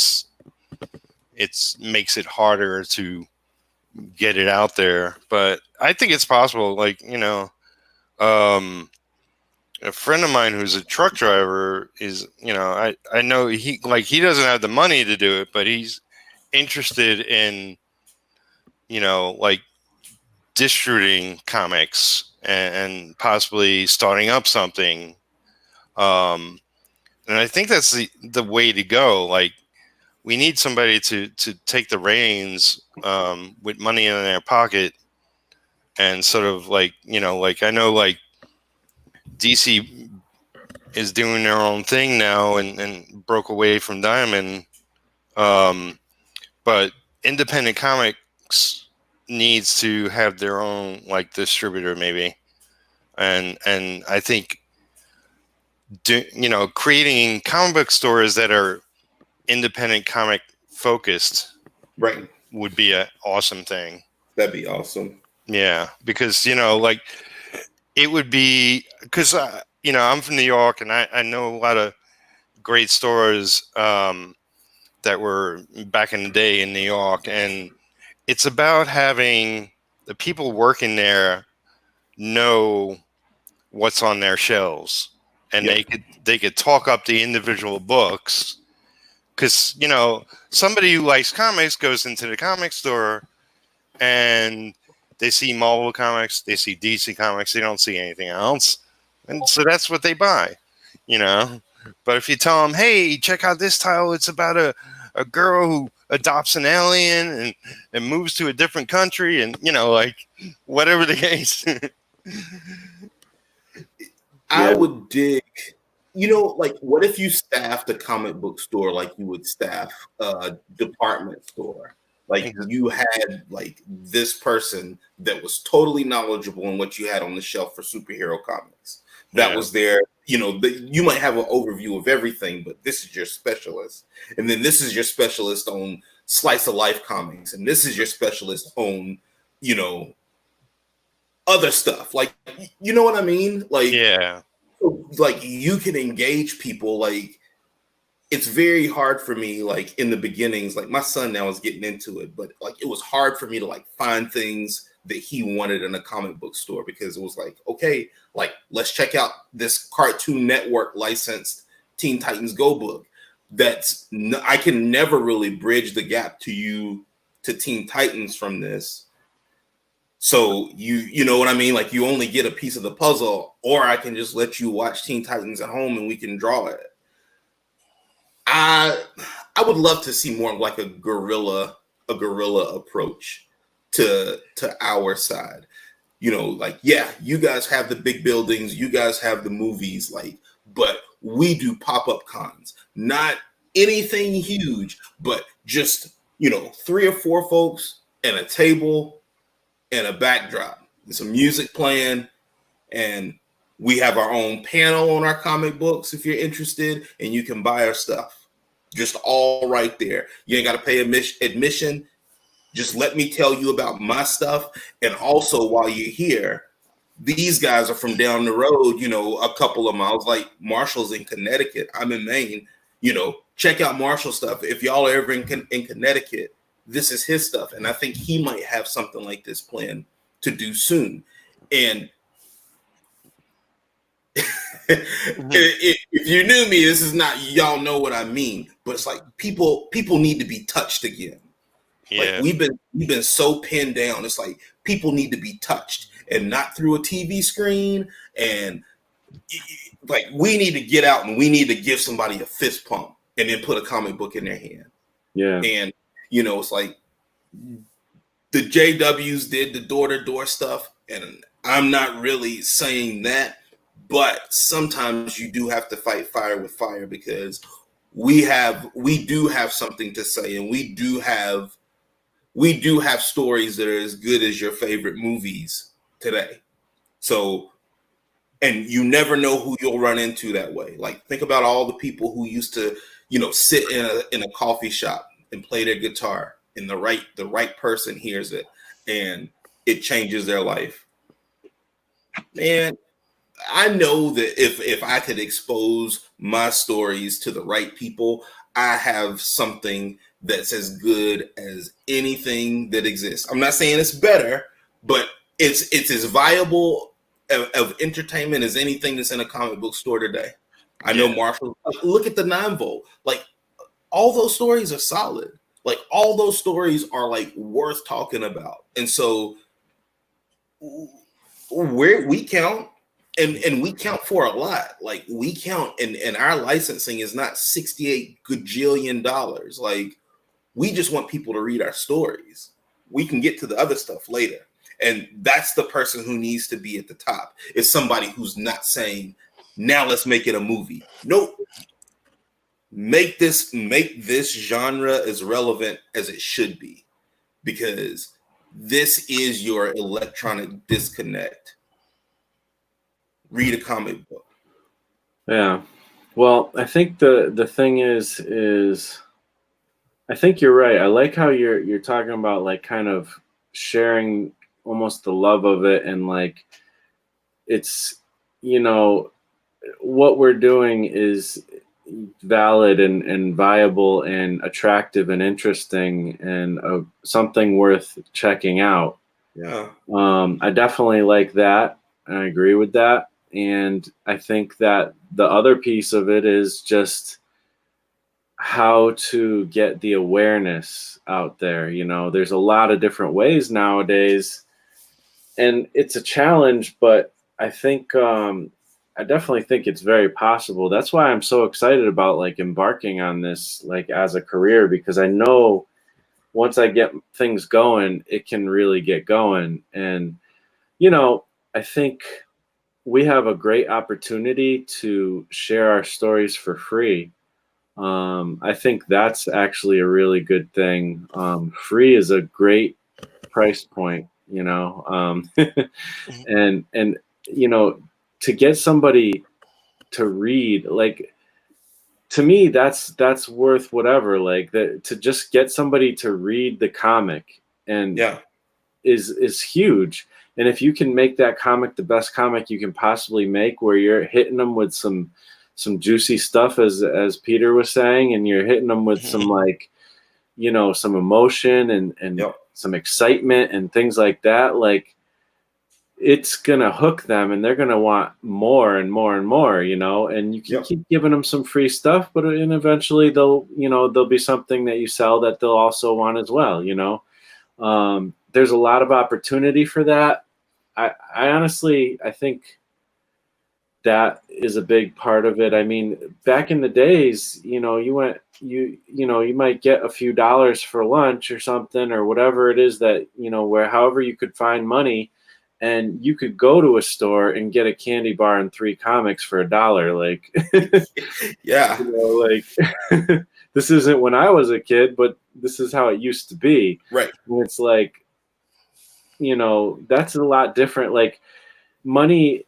makes it harder to get it out there. But I think it's possible. Like, a friend of mine who's a truck driver is, I know he doesn't have the money to do it, but he's interested in, like, distributing comics and possibly starting up something. And I think that's the way to go. Like, we need somebody to take the reins with money in their pocket and sort of like, like, I know, like, DC is doing their own thing now and broke away from Diamond. But independent comics needs to have their own, like, distributor maybe. And I think, creating comic book stores that are independent comic focused would be an awesome thing. That'd be awesome. Yeah, because, like, it would be, because, I'm from New York and I know a lot of great stores that were back in the day in New York. And it's about having the people working there know what's on their shelves. and Yeah. they could talk up the individual books. Because, you know, somebody who likes comics goes into the comic store and they see Marvel comics, they see DC comics, they don't see anything else. And so that's what they buy, you know. But if you tell them, hey, check out this title, it's about a girl who adopts an alien and moves to a different country and, you know, like, whatever the case. I would dig, you know, like what if you staffed a comic book store like you would staff a department store? Like you had like this person that was totally knowledgeable in what you had on the shelf for superhero comics. That was there, you know, you might have an overview of everything, but this is your specialist. And then this is your specialist on slice of life comics. And this is your specialist on, you know, other stuff. Like, you know what I mean? Like, like you can engage people. Like, it's very hard for me, like in the beginnings, like my son now is getting into it, but like it was hard for me to like find things that he wanted in a comic book store, because it was like, okay, like let's check out this Cartoon Network licensed Teen Titans Go book. I can never really bridge the gap to Teen Titans from this. So you know what I mean? Like you only get a piece of the puzzle, or I can just let you watch Teen Titans at home and we can draw it. I would love to see more of like a guerrilla approach to our side. You know, like, yeah, you guys have the big buildings, you guys have the movies, like, but we do pop-up cons. Not anything huge, but just, you know, 3 or 4 folks and a table and a backdrop and some music playing, and we have our own panel on our comic books if you're interested, and you can buy our stuff. Just all right there. You ain't got to pay admission. Just let me tell you about my stuff. And also, while you're here, these guys are from down the road, you know, a couple of miles, like Marshall's in Connecticut. I'm in Maine. You know, check out Marshall stuff. If y'all are ever in Connecticut, this is his stuff. And I think he might have something like this planned to do soon. And if you knew me, this is not, y'all know what I mean, but it's like people need to be touched again. Like we've been so pinned down. It's like people need to be touched, and not through a TV screen. And like we need to get out and we need to give somebody a fist pump and then put a comic book in their hand. Yeah. And you know, it's like the JWs did the door-to-door stuff, and I'm not really saying that. But sometimes you do have to fight fire with fire, because we do have something to say, and we do have stories that are as good as your favorite movies today. So, and you never know who you'll run into that way. Like think about all the people who used to, you know, sit in a coffee shop and play their guitar, and the right person hears it and it changes their life. Man, I know that if I could expose my stories to the right people, I have something that's as good as anything that exists. I'm not saying it's better, but it's as viable of entertainment as anything that's in a comic book store today. I know Marshall, look at the 9-volt. Like all those stories are solid. Like all those stories are like worth talking about. And so we count. And we count for a lot. Like we count, and our licensing is not $68 gajillion. Like we just want people to read our stories. We can get to the other stuff later. And that's the person who needs to be at the top. It's somebody who's not saying, now let's make it a movie. Nope. Make this genre as relevant as it should be, because this is your electronic disconnect. Read a comic book. Yeah. Well, I think the thing is I think you're right. I like how you're talking about like kind of sharing almost the love of it, and like it's, you know, what we're doing is valid and viable and attractive and interesting and something worth checking out. Yeah. I definitely like that. I agree with that. And I think that the other piece of it is just how to get the awareness out there. There's a lot of different ways nowadays, and it's a challenge, but I think I definitely think it's very possible. That's why I'm so excited about like embarking on this like as a career, because I know once I get things going, it can really get going. And I think we have a great opportunity to share our stories for free. I think that's actually a really good thing. Free is a great price point, and to get somebody to read, like, to me, that's worth whatever. Like, to just get somebody to read the comic and is huge. And if you can make that comic the best comic you can possibly make, where you're hitting them with some juicy stuff, as Peter was saying, and you're hitting them with some like, some emotion and some excitement and things like that, like, it's gonna hook them and they're gonna want more and more and more, and you can keep giving them some free stuff, but and eventually there'll be something that you sell that they'll also want as well. There's a lot of opportunity for that. I honestly, I think that is a big part of it. I mean, back in the days, you might get a few dollars for lunch or something, or whatever it is that, however you could find money, and you could go to a store and get a candy bar and 3 comics for $1. Like, like this isn't when I was a kid, but this is how it used to be. Right. And it's like, that's a lot different. Like, money,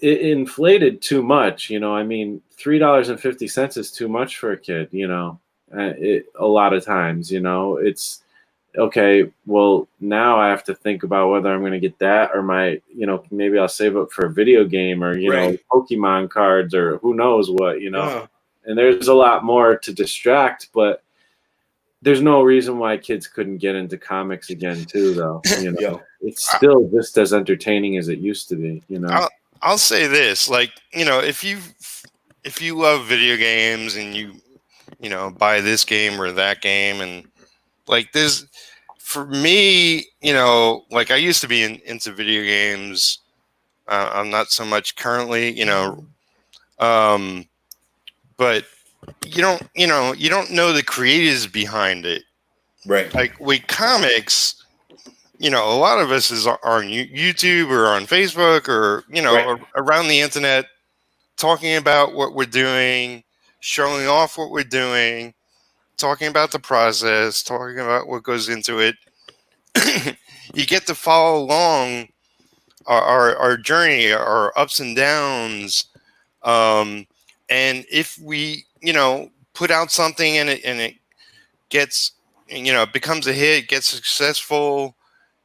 it inflated too much. I mean, $3.50 is too much for a kid. A lot of times, it's okay. Well, now I have to think about whether I'm going to get that, or maybe I'll save up for a video game, or Pokemon cards, or who knows what. And there's a lot more to distract, but there's no reason why kids couldn't get into comics again too, though. It's still just as entertaining as it used to be. I'll say this, like, if you love video games and you buy this game or that game, and like this, for me, like, I used to be into video games. I'm not so much currently, but you don't know the creators behind it. Right. Like with comics, a lot of us are on YouTube or on Facebook or, around the internet, talking about what we're doing, showing off what we're doing, talking about the process, talking about what goes into it. You get to follow along our journey, our ups and downs. And if we, put out something and it gets, becomes a hit, gets successful,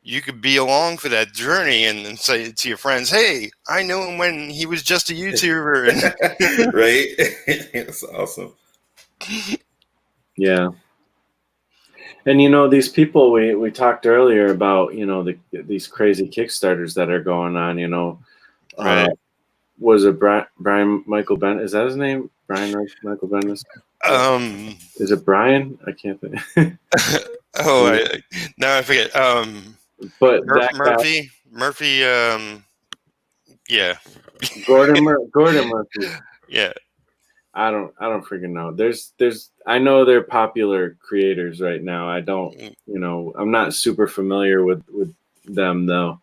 you could be along for that journey and say to your friends, hey, I knew him when he was just a YouTuber. Right. That's awesome. Yeah. And these people we talked earlier about, these crazy Kickstarters that are going on, Right. Was it Brian Michael Bendis? Is that his name? Brian Michael Bendis? Is it Brian? I can't think. Now I forget. But Murphy. Yeah. Gordon Murphy. Yeah. I don't freaking know. There's I know they're popular creators right now. I don't, I'm not super familiar with them though.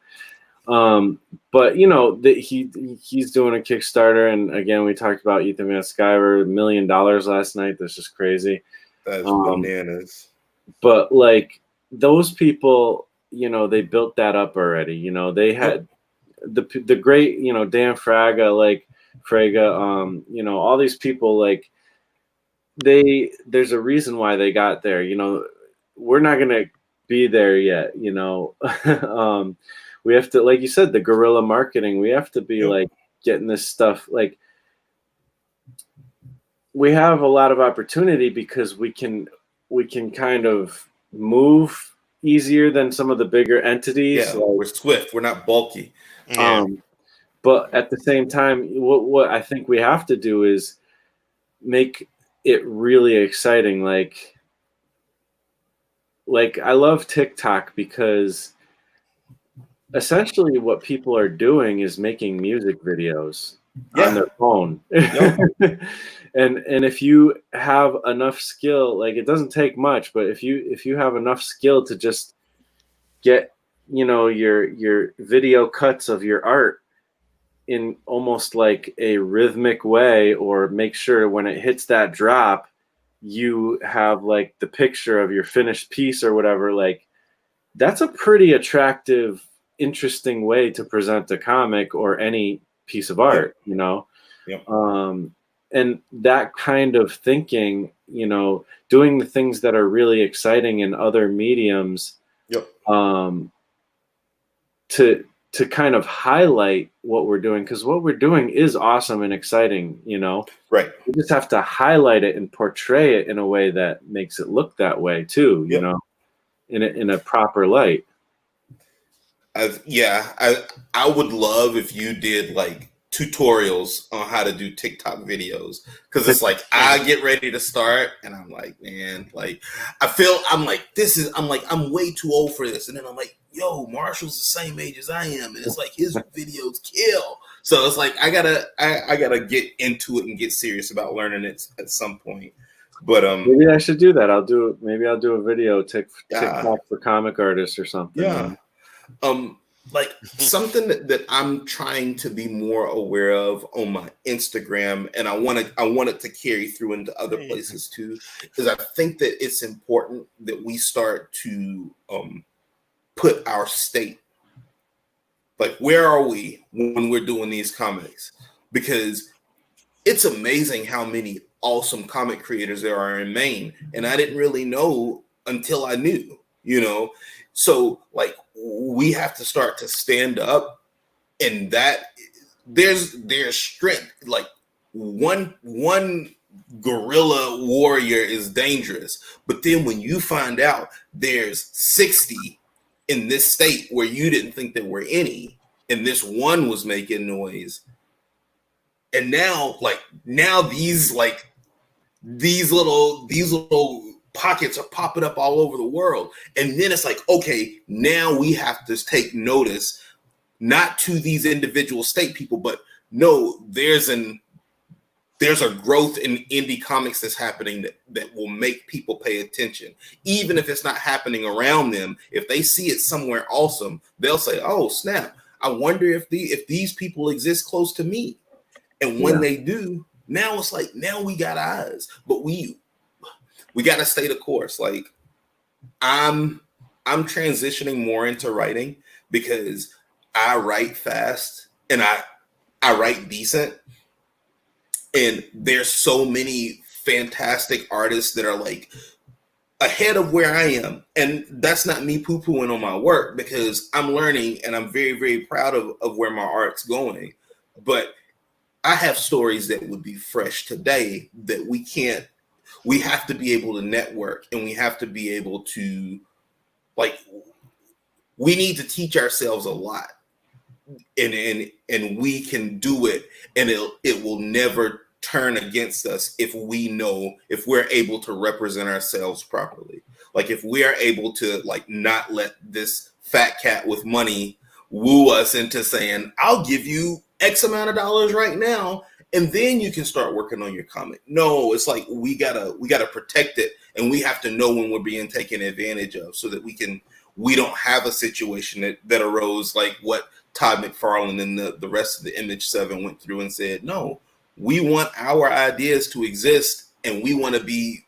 But he's doing a Kickstarter, and again, we talked about Ethan Van Sciver, $1 million last night. That's just crazy. That's bananas. But like, those people, they built that up already. They had the great, Dan Fraga, all these people, like, there's a reason why they got there. We're not gonna be there yet. We have to, like you said, the guerrilla marketing. We have to be like getting this stuff. Like, we have a lot of opportunity because we can kind of move easier than some of the bigger entities. Yeah, we're swift. We're not bulky. But at the same time, what I think we have to do is make it really exciting. Like I love TikTok because essentially what people are doing is making music videos on their phone. and if you have enough skill, like it doesn't take much, but if you have enough skill to just get, you know, your video cuts of your art in almost like a rhythmic way, or make sure when it hits that drop you have like the picture of your finished piece or whatever, like that's a pretty attractive, interesting way to present a comic or any piece of art, you know. And that kind of thinking, you know, doing the things that are really exciting in other mediums, to kind of highlight what we're doing, because what we're doing is awesome and exciting, you know. Right. We just have to highlight it and portray it in a way that makes it look that way too, you know, in a proper light. I would love if you did like tutorials on how to do TikTok videos, because it's like I get ready to start and I'm like, man, like I'm way too old for this, and then I'm like, yo, Marshall's the same age as I am, and it's like his videos kill. So it's like I gotta get into it and get serious about learning it at some point. But maybe I should do that. Maybe I'll do a video TikTok for comic artists or something. Yeah. Like something that I'm trying to be more aware of on my Instagram, and I want it to carry through into other places too, because I think that it's important that we start to put our state, like where are we when we're doing these comics, because it's amazing how many awesome comic creators there are in Maine, and I didn't really know until I knew, you know. So like we have to start to stand up, and that there's strength. Like one guerrilla warrior is dangerous, but then when you find out there's 60 in this state where you didn't think there were any, and this one was making noise, and now these little pockets are popping up all over the world. And then it's like, okay, now we have to take notice, not to these individual state people, but no, there's a growth in indie comics that's happening that will make people pay attention. Even if it's not happening around them, if they see it somewhere awesome, they'll say, oh snap, I wonder if these people exist close to me. And when they do, now it's like, now we got eyes, but we got to stay the course. Like I'm transitioning more into writing because I write fast and I write decent. And there's so many fantastic artists that are like ahead of where I am. And that's not me poo-pooing on my work, because I'm learning and I'm very, very proud of where my art's going. But I have stories that would be fresh today that we have to be able to network, and we have to be able to, like, we need to teach ourselves a lot, and we can do it, and it will never turn against us if we're able to represent ourselves properly. Like if we are able to like not let this fat cat with money woo us into saying, I'll give you X amount of dollars right now, and then you can start working on your comic. No, it's like we gotta protect it, and we have to know when we're being taken advantage of, so that we don't have a situation that arose like what Todd McFarlane and the rest of the Image 7 went through and said, no, we want our ideas to exist, and we want to be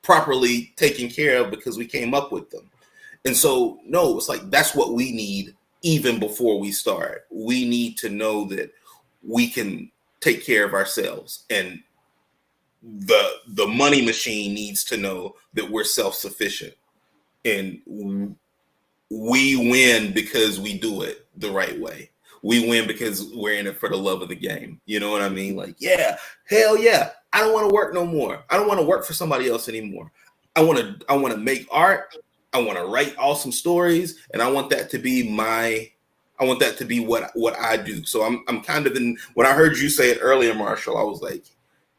properly taken care of because we came up with them. And so, no, it's like that's what we need. Even before we start, we need to know that we can take care of ourselves, and the money machine needs to know that we're self-sufficient, and we win because we do it the right way. We win because we're in it for the love of the game. You know what I mean? Like, yeah, hell yeah. I don't want to work no more. I don't want to work for somebody else anymore. I want to make art. I want to write awesome stories, and I want that to be my I want that to be what I do. So I'm kind of in, when I heard you say it earlier, Marshall, I was like,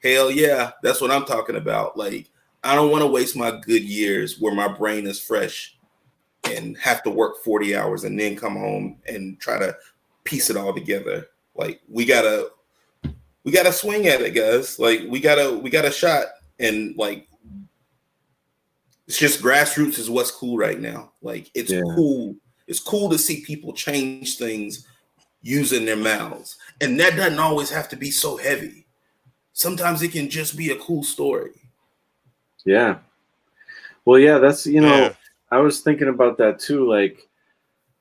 hell yeah, that's what I'm talking about. Like, I don't want to waste my good years where my brain is fresh and have to work 40 hours and then come home and try to piece it all together. Like, we gotta swing at it, guys. Like, we got a shot, and like, it's just grassroots is what's cool right now. Like, it's cool. It's cool to see people change things using their mouths. And that doesn't always have to be so heavy. Sometimes it can just be a cool story. Yeah. Well, yeah, that's, I was thinking about that too. Like,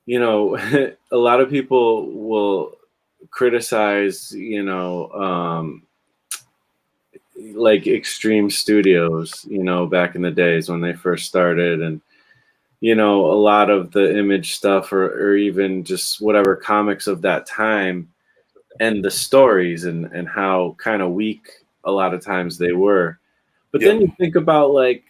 a lot of people will criticize, like Extreme Studios, back in the days when they first started, and a lot of the Image stuff, or even just whatever comics of that time, and the stories and how kind of weak a lot of times they were. But then you think about, like,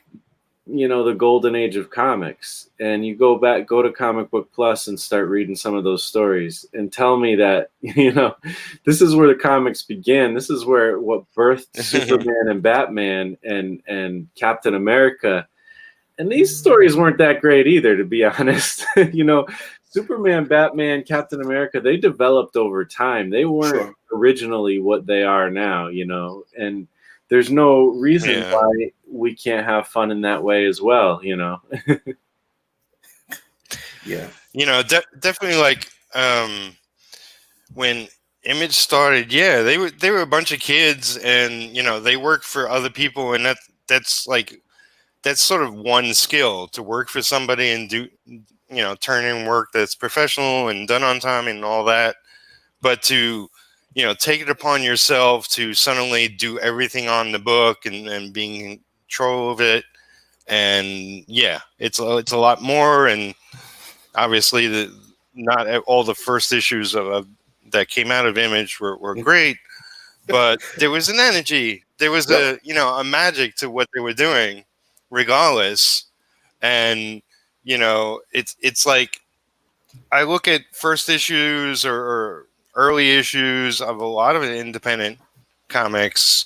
the golden age of comics, and you go to Comic Book Plus and start reading some of those stories, and tell me that, this is where the comics began. This is what birthed Superman and Batman and Captain America. And these stories weren't that great either, to be honest. Superman, Batman, Captain America, they developed over time. They weren't originally what they are now, and there's no reason why we can't have fun in that way as well, Yeah. Definitely, like, when Image started, they were a bunch of kids, and they worked for other people, and that's sort of one skill, to work for somebody and do, turn in work that's professional and done on time and all that. But to, take it upon yourself to suddenly do everything on the book and being in control of it. And it's a lot more. And obviously not all the first issues that came out of Image were great, but there was an energy. There was a magic to what they were doing, regardless. And it's like, I look at first issues or early issues of a lot of independent comics,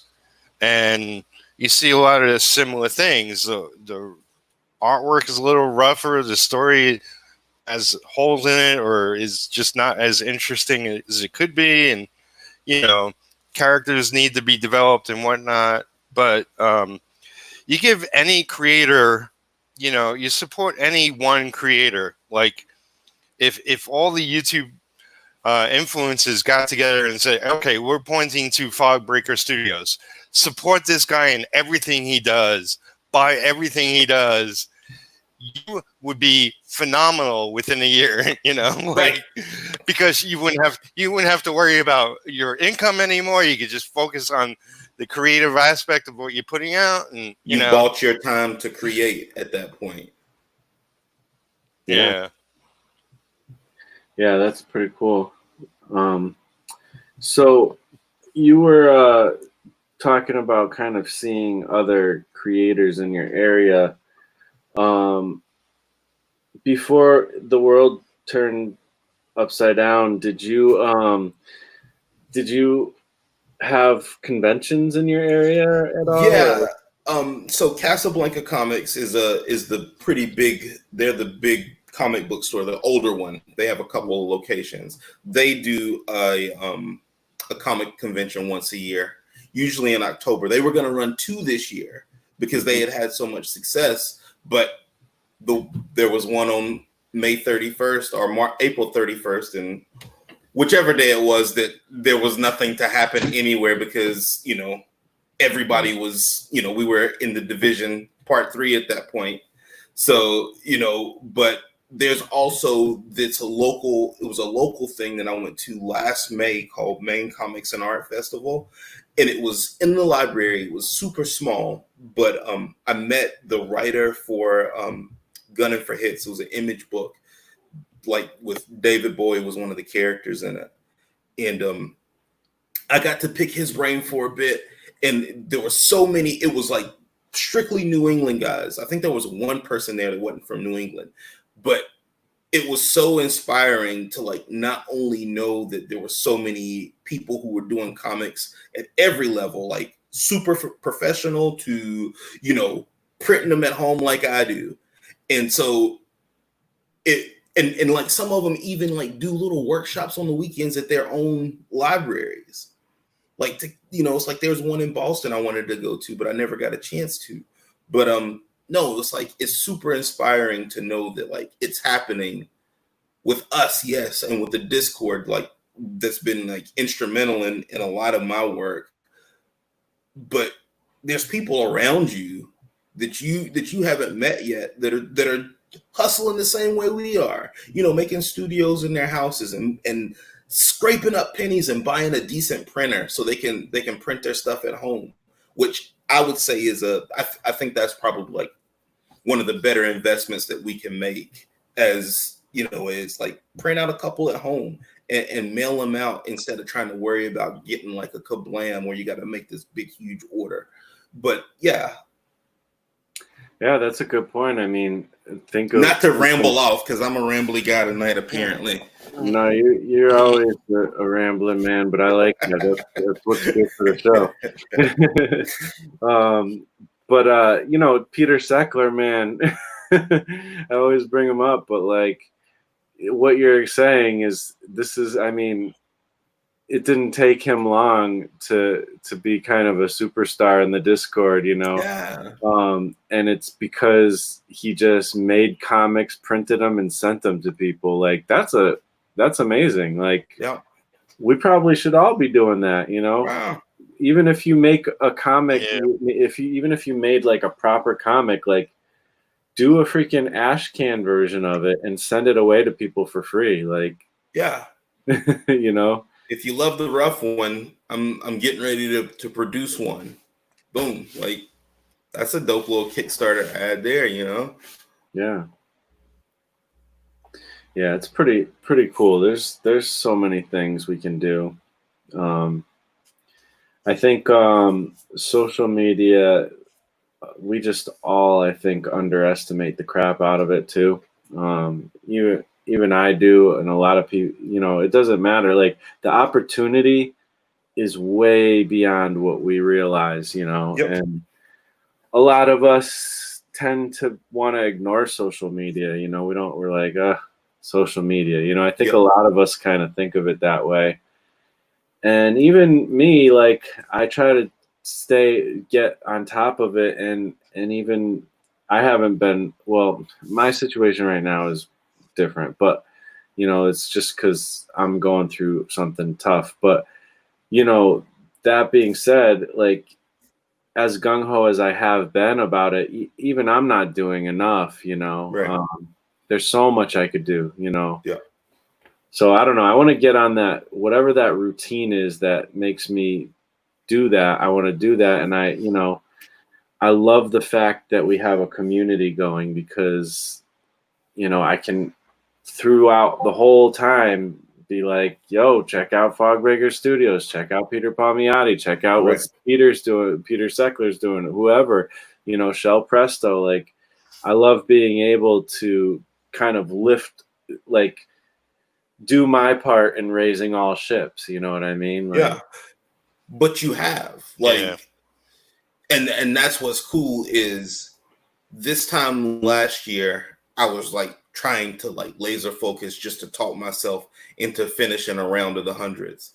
and you see a lot of similar things. The artwork is a little rougher, the story has holes in it, or is just not as interesting as it could be, and characters need to be developed and whatnot. But you give any creator, you support any one creator. Like, if all the YouTube influencers got together and said, okay, we're pointing to Fogbreaker Studios, support this guy in everything he does, buy everything he does, you would be phenomenal within a year, because you wouldn't have to worry about your income anymore. You could just focus on the creative aspect of what you're putting out, and you bought your time to create at that point. Yeah, that's pretty cool. So you were talking about kind of seeing other creators in your area. Before the world turned upside down, did you have conventions in your area at all? Yeah. So Casablanca Comics is the pretty big. They're the big comic book store, the older one. They have a couple of locations. They do a comic convention once a year, usually in October. They were going to run 2 this year because they had so much success, but there was one on May 31st or April 31st, and whichever day it was, that there was nothing to happen anywhere because everybody was, we were in the division part 3 at that point. So but there's also it was a local thing that I went to last May called Maine Comics and Art Festival, and it was in the library. It was super small, but I met the writer for Gunning for Hits. It was an Image book, like with David Bowie was one of the characters in it, and I got to pick his brain for a bit. And there were so many. It was like strictly New England guys. I think there was one person there that wasn't from New England, but it was so inspiring to like not only know that there were so many people who were doing comics at every level, like super professional to, you know, printing them at home like I do. And so and like some of them even like do little workshops on the weekends at their own libraries. Like, to, you know, it's like there's one in Boston I wanted to go to, but I never got a chance to. But no, it's like it's super inspiring to know that like it's happening with us, yes, and with the Discord, like that's been like instrumental in a lot of my work. But there's people around you that you haven't met yet that are hustling the same way we are, you know, making studios in their houses and scraping up pennies and buying a decent printer so they can print their stuff at home, which I would say is I think that's probably like one of the better investments that we can make, as you know, is like print out a couple at home and mail them out instead of trying to worry about getting like a kablam where you got to make this big huge order. But yeah, that's a good point. I mean, think of not to ramble off because I'm a rambly guy tonight apparently. No, you're always a rambling man, but I like that. That's what's good for the show. But you know, Peter Seckler, man, I always bring him up, but like what you're saying is I mean, it didn't take him long to be kind of a superstar in the Discord, you know. Yeah. And it's because he just made comics, printed them, and sent them to people. Like that's amazing. Like, yeah, we probably should all be doing that, you know. Wow. Even if you make a comic, if you made like a proper comic, like do a freaking ash can version of it and send it away to people for free. Like, yeah, you know. If you love the rough one, I'm getting ready to produce one. Boom. Like that's a dope little Kickstarter ad there, you know? Yeah. Yeah, it's pretty cool. There's so many things we can do. I think social media, we just all, I think, underestimate the crap out of it too. Even I do, and a lot of people, you know, it doesn't matter. Like the opportunity is way beyond what we realize, you know. Yep. And a lot of us tend to want to ignore social media. You know, we're like, social media. You know, I think a lot of us kind of think of it that way. And even me, like I try to get on top of it, and even I haven't been, well, my situation right now is different, but you know, it's just because I'm going through something tough. But you know, that being said, like as gung-ho as I have been about it, even I'm not doing enough, you know. Right. There's so much I could do, you know. Yeah. So I don't know. I want to get on that, whatever that routine is that makes me do that. I want to do that. And I love the fact that we have a community going, because, you know, I can throughout the whole time be like, yo, check out Fogbreaker Studios, check out Peter Palmiotti, check out what Peter's doing, Peter Seckler's doing, whoever, you know, Shell Presto. Like, I love being able to kind of lift, like, do my part in raising all ships. You know what I mean? Like, yeah. But you have, like, and that's what's cool is this time last year, I was like trying to like laser focus just to talk myself into finishing a round of the hundreds.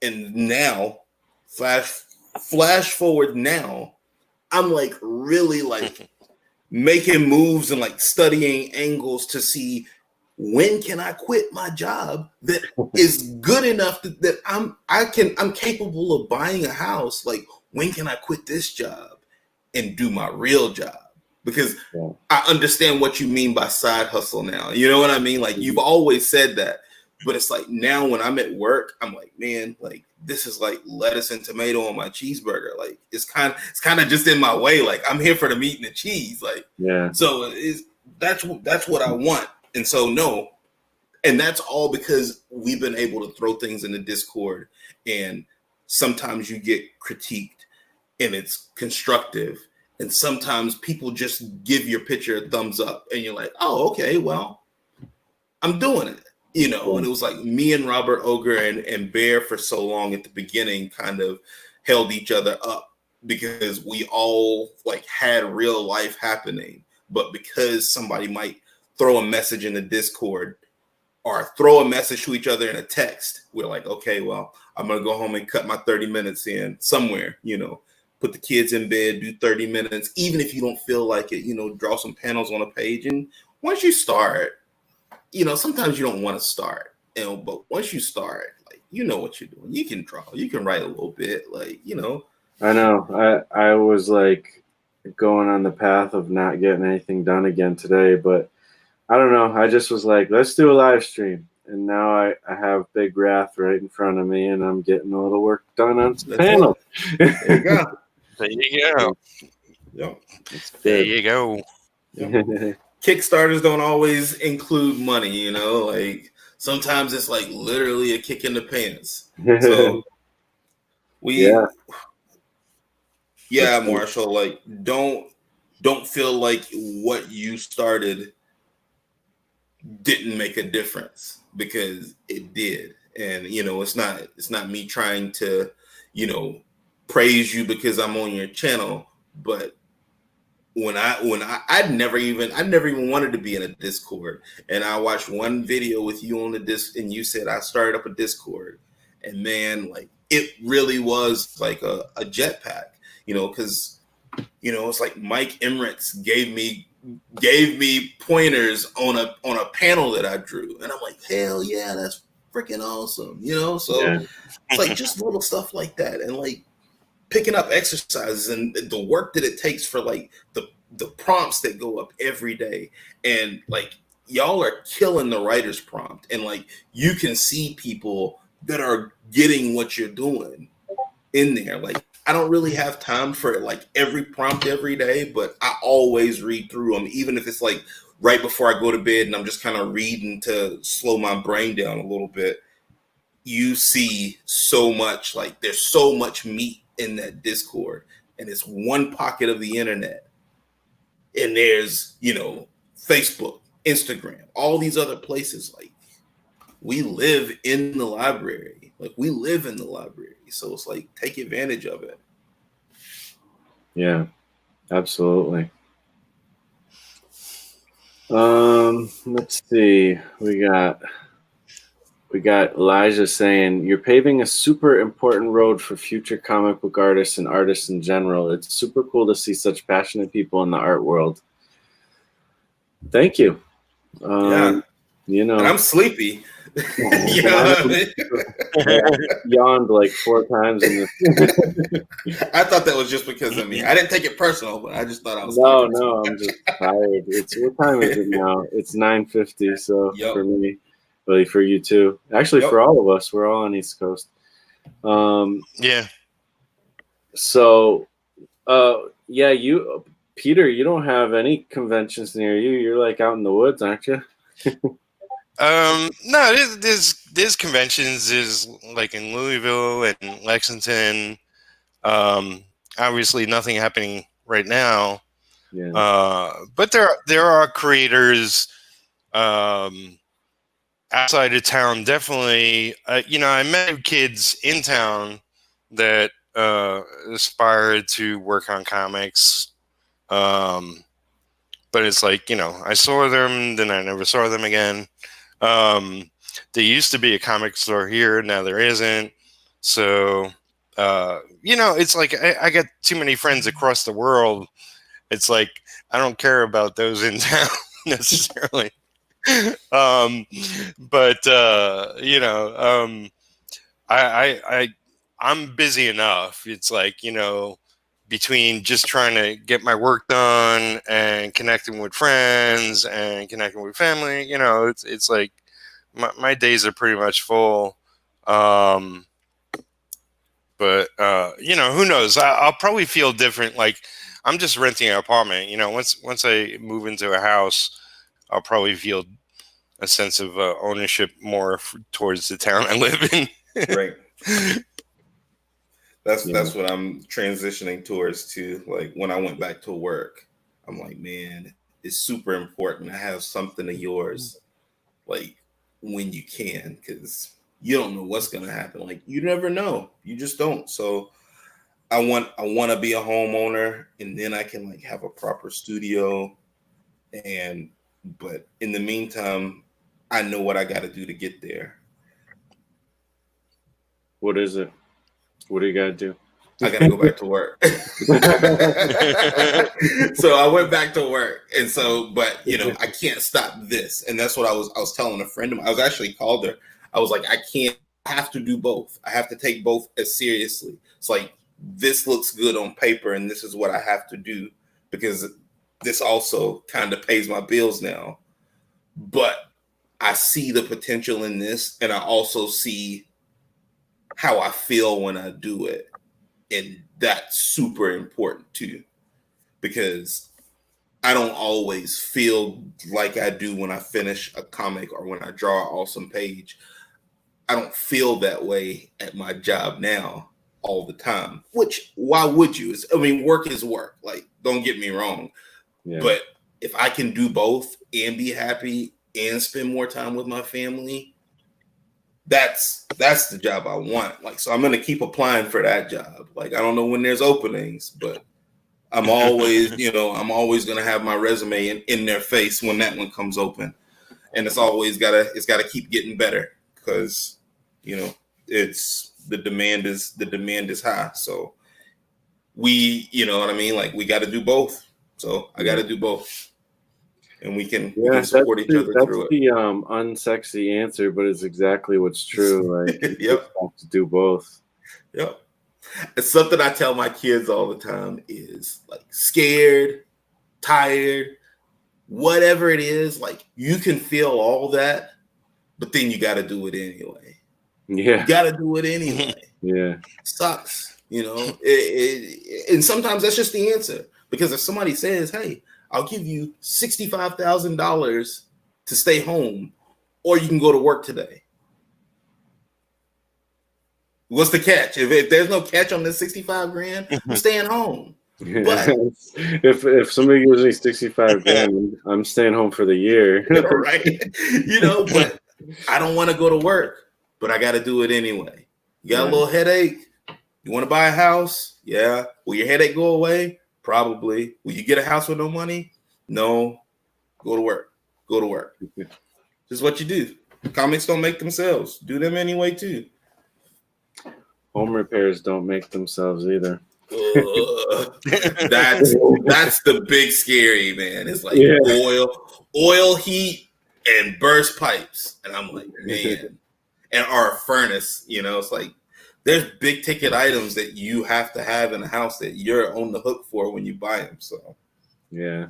And now, flash forward now, I'm like really like making moves and like studying angles to see when can I quit my job that is good enough that I'm capable of buying a house. Like, when can I quit this job and do my real job? Because I understand what you mean by side hustle now. You know what I mean? Like, you've always said that, but it's like now when I'm at work, I'm like, man, like this is like lettuce and tomato on my cheeseburger. Like it's kind of just in my way. Like, I'm here for the meat and the cheese. Like, so that's what I want. And so, no, and that's all because we've been able to throw things in the Discord, and sometimes you get critiqued and it's constructive. And sometimes people just give your picture a thumbs up and you're like, oh, okay, well, I'm doing it, you know. And it was like me and Robert Ogre and Bear for so long at the beginning kind of held each other up because we all like had real life happening. But because somebody might throw a message in the Discord or throw a message to each other in a text, we're like, okay, well, I'm going to go home and cut my 30 minutes in somewhere, you know, put the kids in bed, do 30 minutes, even if you don't feel like it, you know, draw some panels on a page. And once you start, you know, sometimes you don't want to start, you know, but once you start, like, you know what you're doing. You can draw, you can write a little bit, like, you know. I know. I was like going on the path of not getting anything done again today, but I don't know. I just was like, let's do a live stream. And now I have Big Wrath right in front of me, and I'm getting a little work done on some panels. There you go. There you go. Yep. There you go. Yep. Kickstarters don't always include money, you know, like sometimes it's like literally a kick in the pants. So yeah, Marshall, like don't feel like what you started didn't make a difference, because it did. And you know, it's not me trying to, you know, praise you because I'm on your channel, but I'd never even wanted to be in a Discord, and I watched one video with you on the disc, and you said I started up a Discord, and man, like it really was like a jetpack, you know, because you know it's like Mike Emirates gave me pointers on a panel that I drew, and I'm like, hell yeah, that's freaking awesome, you know. So it's like just little stuff like that, and like picking up exercises and the work that it takes for like the prompts that go up every day. And like y'all are killing the writer's prompt, and like you can see people that are getting what you're doing in there. Like I don't really have time for like every prompt every day, but I always read through them, even if it's like right before I go to bed and I'm just kind of reading to slow my brain down a little bit. You see so much, like there's so much meat in that Discord, and it's one pocket of the internet, and there's, you know, Facebook, Instagram, all these other places. Like we live in the library, so it's like take advantage of it. Yeah, absolutely. Let's see. We got Elijah saying, you're paving a super important road for future comic book artists and artists in general. It's super cool to see such passionate people in the art world. Thank you. You know, and I'm sleepy. You know what I mean? Yawned like 4 times in this. I thought that was just because of me. I didn't take it personal, but I just thought I was. No, I'm just tired. What time is it now? It's 9:50. So for me, really for you too. Actually, for all of us, we're all on East Coast. Yeah. So, yeah, Peter, you don't have any conventions near you. You're like out in the woods, aren't you? No, there's conventions. There's like in Louisville and Lexington. Obviously nothing happening right now. Yeah. But there are creators outside of town, definitely. You know, I met kids in town that aspired to work on comics. But it's like, you know, I saw them, then I never saw them again. There used to be a comic store here, now there isn't. So, you know, it's like I got too many friends across the world. It's like I don't care about those in town necessarily. But you know, I'm busy enough. It's like, you know, between just trying to get my work done and connecting with friends and connecting with family, you know, it's like my days are pretty much full. But you know, who knows? I'll probably feel different. Like I'm just renting an apartment. You know, once I move into a house, I'll probably feel a sense of ownership more towards the town I live in. Right. That's what I'm transitioning towards too. Like when I went back to work, I'm like, man, it's super important to have something of yours like when you can, because you don't know what's gonna happen. Like you never know. You just don't. So I want to be a homeowner, and then I can like have a proper studio. But in the meantime, I know what I got to do to get there. What is it? What do you got to do? I got to go back to work. So I went back to work, and so, but you know, I can't stop this, and that's what I was telling a friend of mine. I was actually called her. I was like, I have to do both. I have to take both as seriously. It's like this looks good on paper, and this is what I have to do because this also kind of pays my bills now. But I see the potential in this, and I also see how I feel when I do it. And that's super important too, because I don't always feel like I do when I finish a comic or when I draw an awesome page. I don't feel that way at my job now all the time, which why would you? I mean, work is work. Like, don't get me wrong. Yeah. But if I can do both and be happy and spend more time with my family, that's the job I want. Like, so I'm going to keep applying for that job. Like, I don't know when there's openings, but I'm always, I'm always going to have my resume in their face when that one comes open. And it's always got to keep getting better because, it's the demand is high. So we, you know what I mean? Like, we got to do both. So I got to do both. And we can support each other through it. That's the unsexy answer, but it's exactly what's true. Like, you have to do both. Yep. It's something I tell my kids all the time is like scared, tired, whatever it is, like you can feel all that, but then you got to do it anyway. Yeah. You got to do it anyway. Yeah. Sucks, and sometimes that's just the answer. Because if somebody says, hey, I'll give you $65,000 to stay home, or you can go to work today. What's the catch? If there's no catch on this 65 grand, I'm staying home. But if somebody gives me 65 grand, I'm staying home for the year. Right. But I don't want to go to work, but I got to do it anyway. You got a little headache. You want to buy a house? Yeah. Will your headache go away? Probably. Will you get a house with no money? No. Go to work. Go to work. This is what you do. Comics don't make themselves. Do them anyway, too. Home repairs don't make themselves either. That's the big scary, man. It's like oil, heat, and burst pipes. And I'm like, man. And our furnace, it's like, there's big ticket items that you have to have in a house that you're on the hook for when you buy them. So, yeah.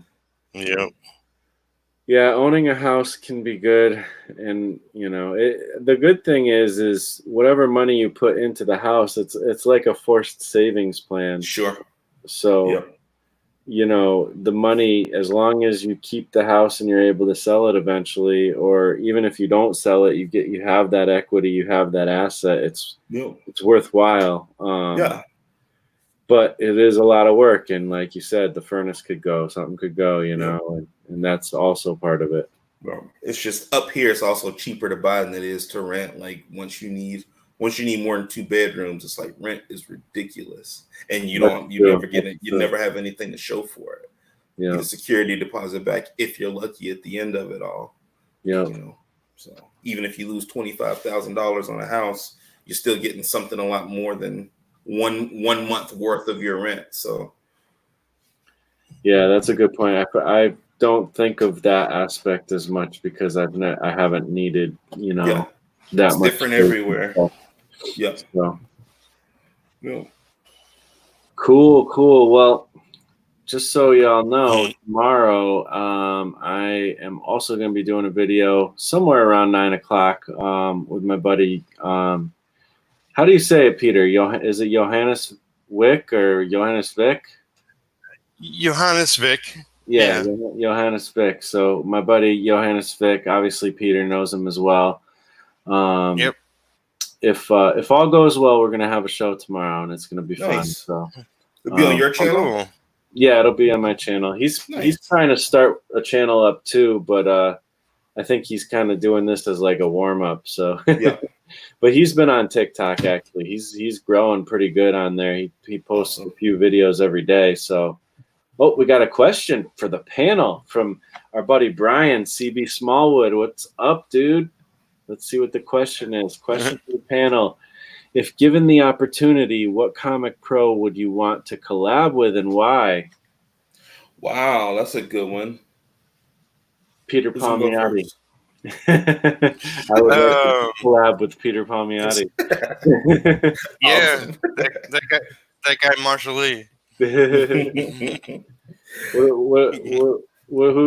Yep. Yeah, owning a house can be good. And, the good thing is whatever money you put into the house, it's like a forced savings plan. Sure. So, the money, as long as you keep the house and you're able to sell it eventually, or even if you don't sell it, you have that equity, you have that asset. It's worthwhile. But it is a lot of work. And like you said, the furnace could go, something could go, and that's also part of it. Well, it's just up here. It's also cheaper to buy than it is to rent. Like once you need more than 2 bedrooms, it's like rent is ridiculous, and you never have anything to show for it. Yeah, you get a security deposit back if you're lucky at the end of it all. Yeah, so even if you lose $25,000 on a house, you're still getting something a lot more than one month worth of your rent. So yeah, that's a good point. I don't think of that aspect as much because I haven't needed that it's much different everywhere. Yeah. So. Cool. Well, just so y'all know, tomorrow I am also going to be doing a video somewhere around 9:00 with my buddy. How do you say it, Peter? Is it Johannes Wick or Johannes Vick? Johannes Vick. Yeah, Johannes Vick. So my buddy Johannes Vick, obviously Peter knows him as well. Yep. If all goes well, we're gonna have a show tomorrow, and it's gonna be fun. So it'll be on your channel. Cool. Yeah, it'll be on my channel. He's trying to start a channel up too, but I think he's kind of doing this as like a warm up. So Yeah. but he's been on TikTok actually. He's growing pretty good on there. He posts Awesome. a few videos every day. So we got a question for the panel from our buddy Brian CB Smallwood. What's up, dude? Let's see what the question is. Question for the panel. If given the opportunity, what comic pro would you want to collab with and why? Wow, that's a good one. Peter Who's gonna go Palmiotti. first? I would like to collab with Peter Palmiotti. Yeah, Awesome. that guy Marshall Lee. Who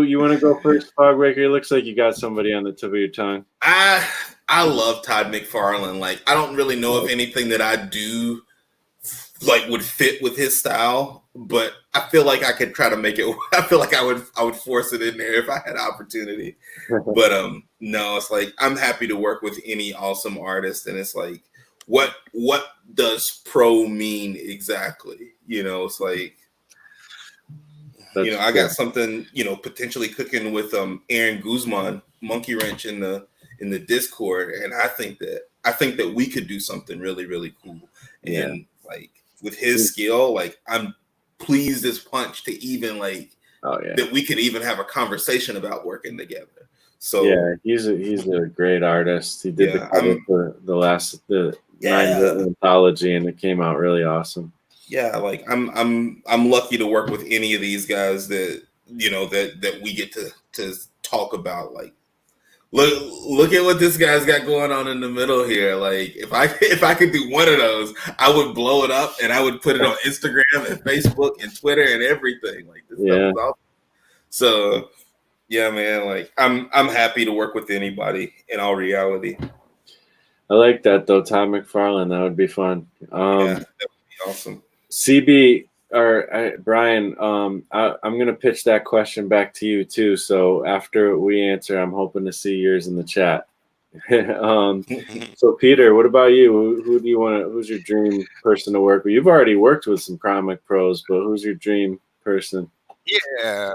you want to go first, Fogbreaker? It looks like you got somebody on the tip of your tongue. I love Todd McFarlane. Like, I don't really know if anything that I do like would fit with his style, but I feel like I could try to make it. I feel like I would force it in there if I had opportunity. But no, it's like I'm happy to work with any awesome artist, and it's like what does pro mean exactly? You know, it's like I got something potentially cooking with Aaron Guzman, Monkey Wrench in the Discord, and I think that we could do something really, really cool. And like with his skill, like I'm pleased as punch to even like that we could even have a conversation about working together. So yeah, he's a great artist. He did the cover for the 9-bit anthology, and it came out really awesome. Yeah, like I'm lucky to work with any of these guys that that we get to talk about. Like, look at what this guy's got going on in the middle here. Like, if I could do one of those, I would blow it up and I would put it on Instagram and Facebook and Twitter and everything. Like, this stuff is awesome. So yeah, man, like I'm happy to work with anybody in all reality. I like that though, Todd McFarlane. That would be fun. Yeah, that would be awesome. CB or Brian, I'm gonna pitch that question back to you too. So after we answer, I'm hoping to see yours in the chat. So Peter, what about you? Who do you want to? Who's your dream person to work with? You've already worked with some comic pros, but who's your dream person? Yeah.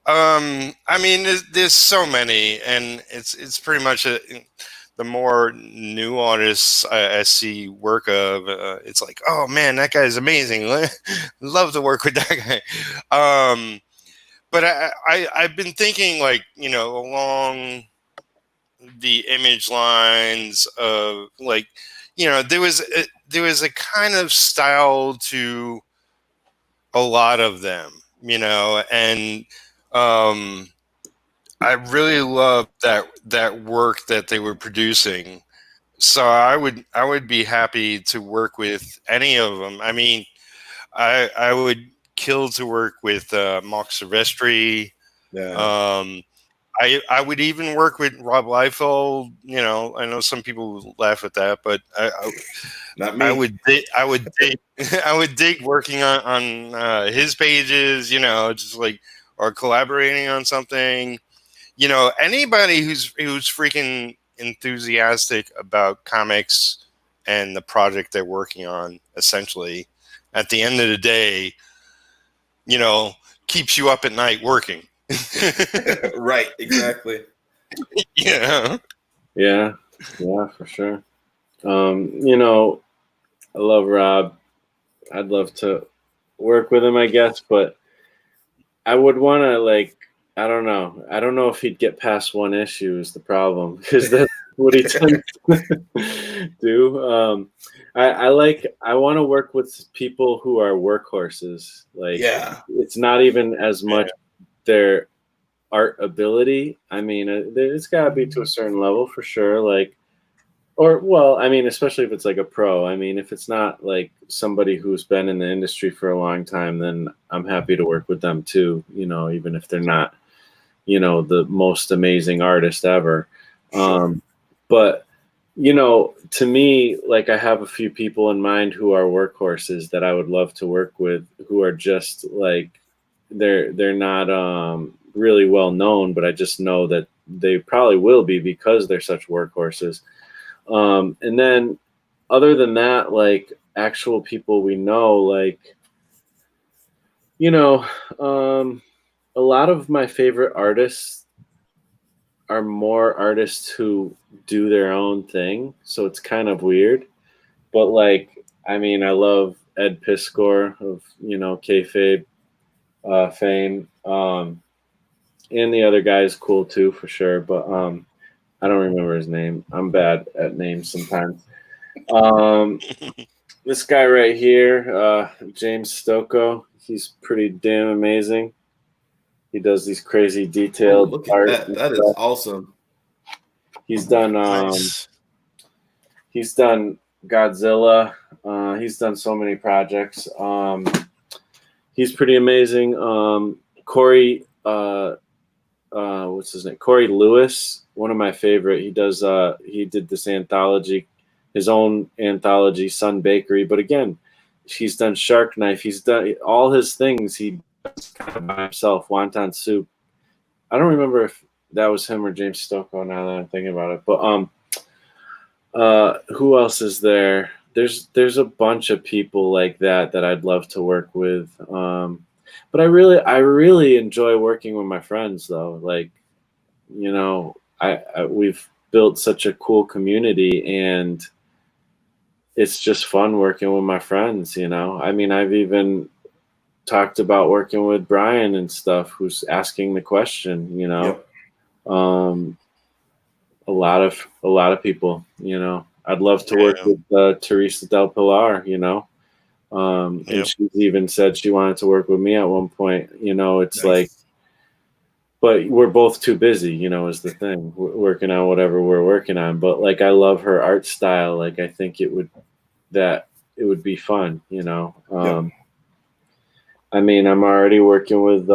I mean, there's so many, and it's pretty much the more new artists I see work of, it's like, oh man, that guy's amazing. Love to work with that guy. But I've been thinking, like, along the image lines of, like, there was a kind of style to a lot of them, and I really loved that work that they were producing. So I would be happy to work with any of them. I mean, I would kill to work with Mark Silvestri. Yeah. I would even work with Rob Liefeld. I know some people laugh at that, but Not me. I would dig working on his pages. Just like, or collaborating on something. Anybody who's freaking enthusiastic about comics and the project they're working on, essentially, at the end of the day, keeps you up at night working. Right, exactly. Yeah, for sure. I love Rob. I'd love to work with him, I guess, but I would want to, like, I don't know. I don't know if he'd get past one issue is the problem, because that's what he tends to do. I want to work with people who are workhorses. Like, it's not even as much their art ability. I mean, it's got to be to a certain level for sure. Like, especially if it's like a pro. I mean, if it's not like somebody who's been in the industry for a long time, then I'm happy to work with them too, even if they're not, the most amazing artist ever. Sure. But, to me, like, I have a few people in mind who are workhorses that I would love to work with, who are just like, they're not really well known, but I just know that they probably will be because they're such workhorses. And then other than that, like, actual people we know, like, a lot of my favorite artists are more artists who do their own thing, so it's kind of weird. But like, I mean, I love Ed Piskor of kayfabe fame, and the other guy is cool too for sure. But I don't remember his name. I'm bad at names sometimes. This guy right here, James Stocco, he's pretty damn amazing. He does these crazy detailed look at art. that. That is awesome. He's done Nice. he's done Godzilla. He's done so many projects. He's pretty amazing. Corey, what's his name? Corey Lewis, one of my favorite. He did this anthology, his own anthology, Sun Bakery. But again, he's done Shark Knife. He's done all his things. He does kind of by himself. Wonton Soup. I don't remember if that was him or James Stocco now that I'm thinking about it. But who else is there? There's a bunch of people like that I'd love to work with. But I really enjoy working with my friends though. Like, we've built such a cool community, and it's just fun working with my friends. I mean, I've even talked about working with Brian and stuff, who's asking the question. Yep. A lot of people. I'd love to work with Teresa Del Pilar. And Yep. she's even said she wanted to work with me at one point. It's Nice. like, but we're both too busy, is the thing. We're working on whatever we're working on. But like, I love her art style. Like, I think it would be fun, Yeah. I mean, I'm already working with,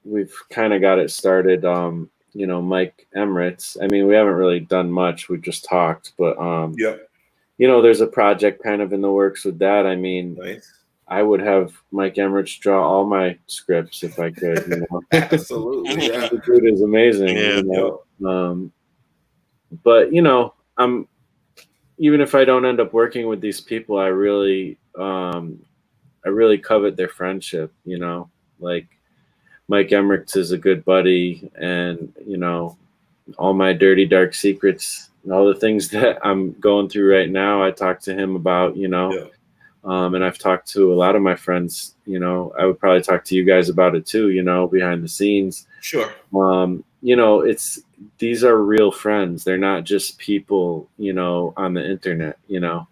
we've kind of got it started. Mike Emirates. I mean, we haven't really done much. We just talked, but, Yep. there's a project kind of in the works with that. I mean, Nice. I would have Mike Emmerich draw all my scripts if I could. Absolutely. Yeah. The dude is amazing. Yeah. But I'm even if I don't end up working with these people, I really covet their friendship. Like Mike Emmerich is a good buddy, and all my dirty dark secrets. All the things that I'm going through right now, I talk to him about, Yeah. And I've talked to a lot of my friends, I would probably talk to you guys about it too, behind the scenes. Sure. These are real friends. They're not just people, on the internet, and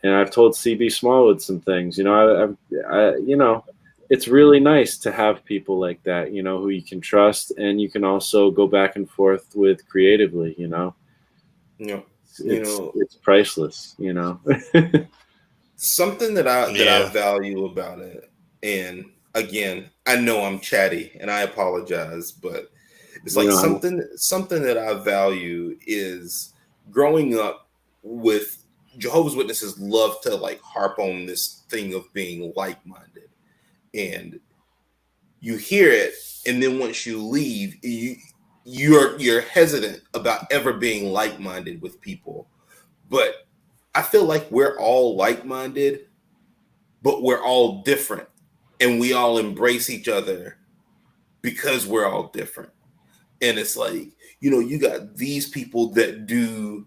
I've told CB Smallwood some things, it's really nice to have people like that, who you can trust, and you can also go back and forth with creatively, Yeah. it's priceless, Something that I Yeah. value about it, and again, I know I'm chatty and I apologize, but it's like something that I value is growing up with Jehovah's Witnesses love to like harp on this thing of being like-minded. And you hear it, and then once you leave, you're hesitant about ever being like-minded with people. But I feel like we're all like-minded, but we're all different, and we all embrace each other because we're all different. And it's like, you got these people that do,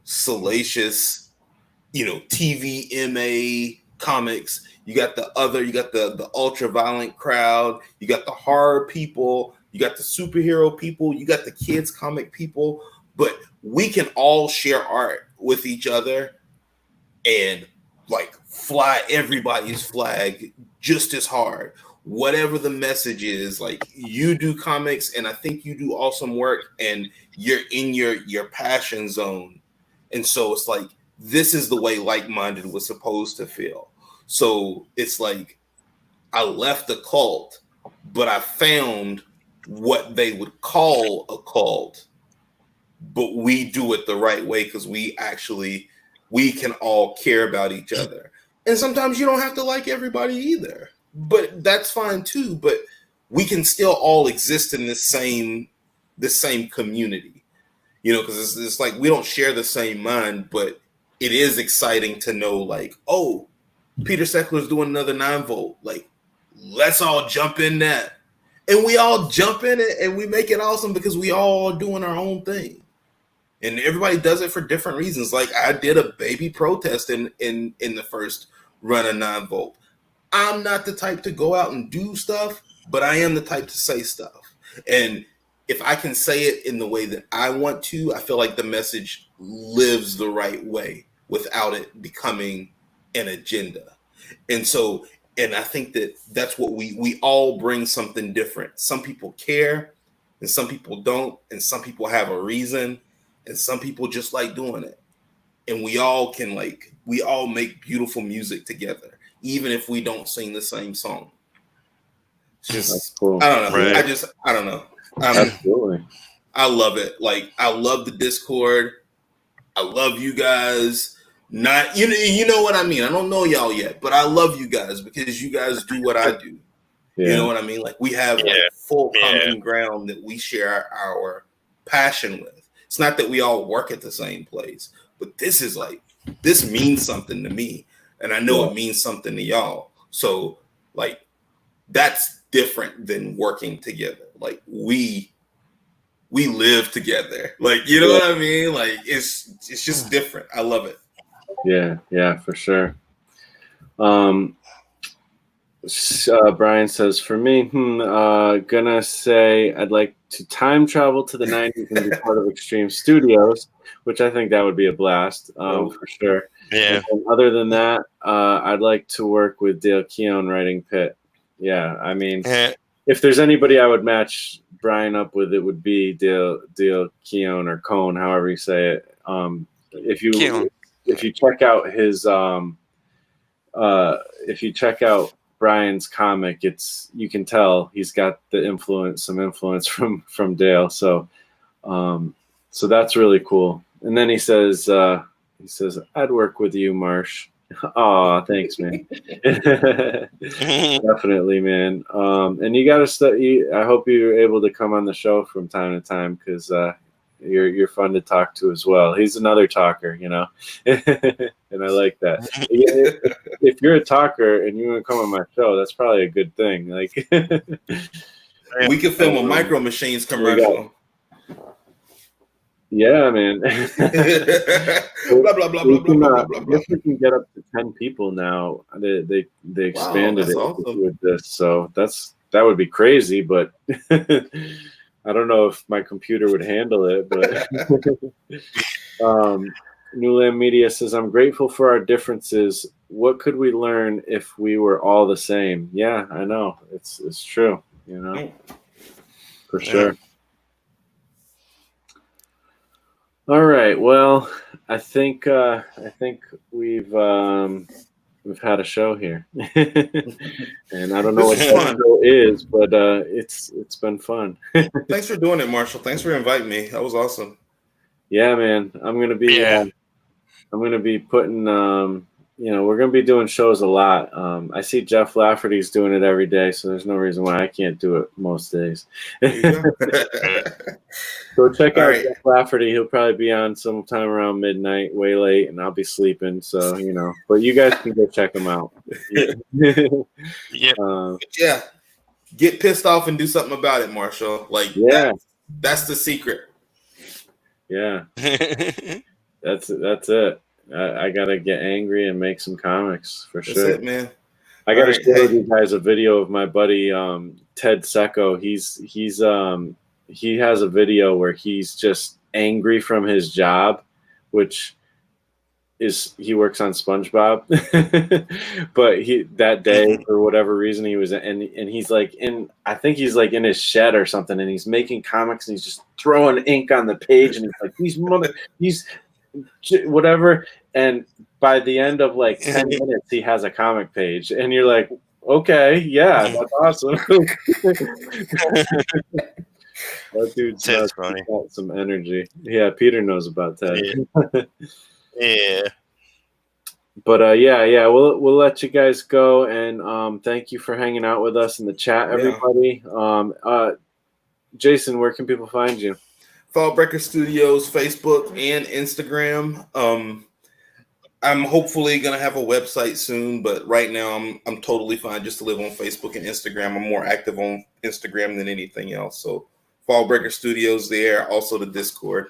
salacious, TVMA comics. You got the ultra violent crowd. You got the horror people. You got the superhero people. You got the kids comic people. But we can all share art with each other and like fly everybody's flag just as hard. Whatever the message is, like you do comics, and I think you do awesome work, and you're in your passion zone. And so it's like, this is the way like-minded was supposed to feel. So it's like I left the cult, but I found what they would call a cult, but we do it the right way because we can all care about each other. And sometimes you don't have to like everybody either, but that's fine too. But we can still all exist in the same community, because it's like we don't share the same mind, but it is exciting to know, like, oh, Peter Seckler's doing another 9 volt. Like, let's all jump in that And we all jump in it and we make it awesome because we all are doing our own thing. And everybody does it for different reasons. Like I did a baby protest in the first run of 9 Volt. I'm not the type to go out and do stuff, but I am the type to say stuff. And if I can say it in the way that I want to, I feel like the message lives the right way without it becoming an agenda. And so, and I think that that's what we all bring something different. Some people care and some people don't, and some people have a reason, and some people just like doing it. And we all make beautiful music together, even if we don't sing the same song. It's just, that's cool. I don't know. Right. I don't know. Absolutely. I love it. Like, I love the Discord. I love you guys. Not, you know what I mean? I don't know y'all yet, but I love you guys because you guys do what I do. Yeah. You know what I mean? Like, we have like full common ground that we share our passion with. It's not that we all work at the same place, but this means something to me. And I know it means something to y'all. So, like, that's different than working together. Like, we live together. Like, you know what I mean? Like, it's just different. I love it. Yeah, for sure. Brian says, for me, gonna say I'd like to time travel to the 90s and be part of Extreme Studios, which I think that would be a blast, for sure. Yeah. And other than that, I'd like to work with Dale Keown writing Pit. Yeah, I mean, if there's anybody I would match Brian up with, it would be Dale Keown or Cone, however you say it. If you check out his if you check out Brian's comic, you can tell he's got some influence from Dale. So that's really cool. And then he says I'd work with you, Marsh. Oh, thanks, man. Definitely, man. And you gotta I hope you're able to come on the show from time to time because you're fun to talk to as well. He's another talker, and I like that. If you're a talker and you want to come on my show, that's probably a good thing. Like, we could film a Micro Machines commercial. Yeah, man. blah blah blah blah blah blah. I guess we can get up to 10 people now. They expanded it awesome. With this, so that would be crazy, but I don't know if my computer would handle it. But Newland Media says, I'm grateful for our differences. What could we learn if we were all the same? Yeah, I know. It's true, for sure. All right. Well, I think we've had a show here, and I don't know what the show is, but it's been fun. Thanks for doing it, Marshall. Thanks for inviting me. That was awesome. Yeah, man. I'm gonna be putting. We're gonna be doing shows a lot. I see Jeff Lafferty's doing it every day, so there's no reason why I can't do it most days. So check out Jeff Lafferty. He'll probably be on sometime around midnight, way late, and I'll be sleeping. So but you guys can go check him out. Yeah. Get pissed off and do something about it, Marshall. Like, that's the secret. Yeah, that's it. I gotta get angry and make some comics for sure. That's it, man. I gotta show you guys a video of my buddy Ted Secco. He has a video where he's just angry from his job, which is he works on SpongeBob. But that day for whatever reason he was and he's like I think he's like in his shed or something, and he's making comics and he's just throwing ink on the page and he's like these whatever, and by the end of like 10 minutes he has a comic page and you're like, okay, yeah, that's awesome. That dude's funny. Got some energy. Yeah, Peter knows about that. Yeah. But we'll let you guys go, and thank you for hanging out with us in the chat, everybody. Jason, where can people find you? Fallbreaker Studios, Facebook and Instagram. I'm hopefully gonna have a website soon, but right now I'm totally fine just to live on Facebook and Instagram. I'm more active on Instagram than anything else. So Fallbreaker Studios there, also the Discord.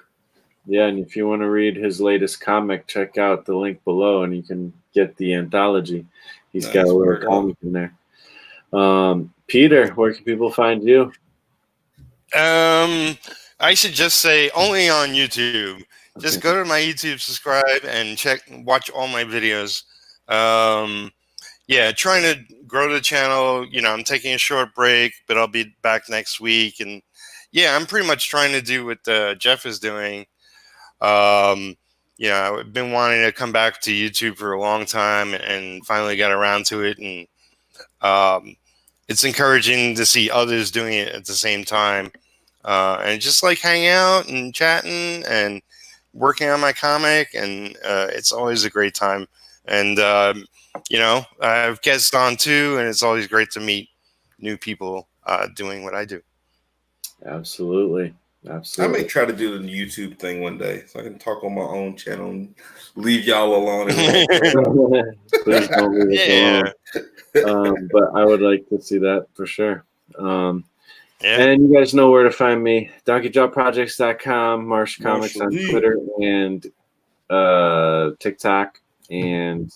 Yeah, and if you want to read his latest comic, check out the link below, and you can get the anthology. He's got a little comic in there. Peter, where can people find you? I should just say only on YouTube. Just go to my YouTube, subscribe, and watch all my videos. Yeah, trying to grow the channel. You know, I'm taking a short break, but I'll be back next week. And yeah, I'm pretty much trying to do what Jeff is doing. You know, I've been wanting to come back to YouTube for a long time, and finally got around to it. And it's encouraging to see others doing it at the same time, and just like hang out and chatting and working on my comic. And it's always a great time. And you know, I have guests on too, and it's always great to meet new people doing what I do. Absolutely. I may try to do the YouTube thing one day, so I can talk on my own channel and leave y'all alone. Please don't leave us alone. But I would like to see that for sure. And you guys know where to find me. DonkeyJawProjects.com, Marsh Comics on Twitter and TikTok. And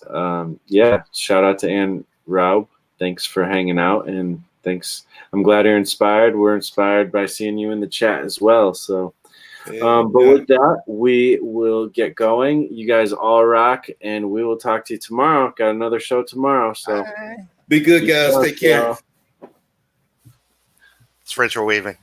yeah, shout out to Ann Raub. Thanks for hanging out, and thanks. I'm glad you're inspired. We're inspired by seeing you in the chat as well. So, but with that, we will get going. You guys all rock, and we will talk to you tomorrow. Got another show tomorrow. So be good, guys. Take care. It's retro waving.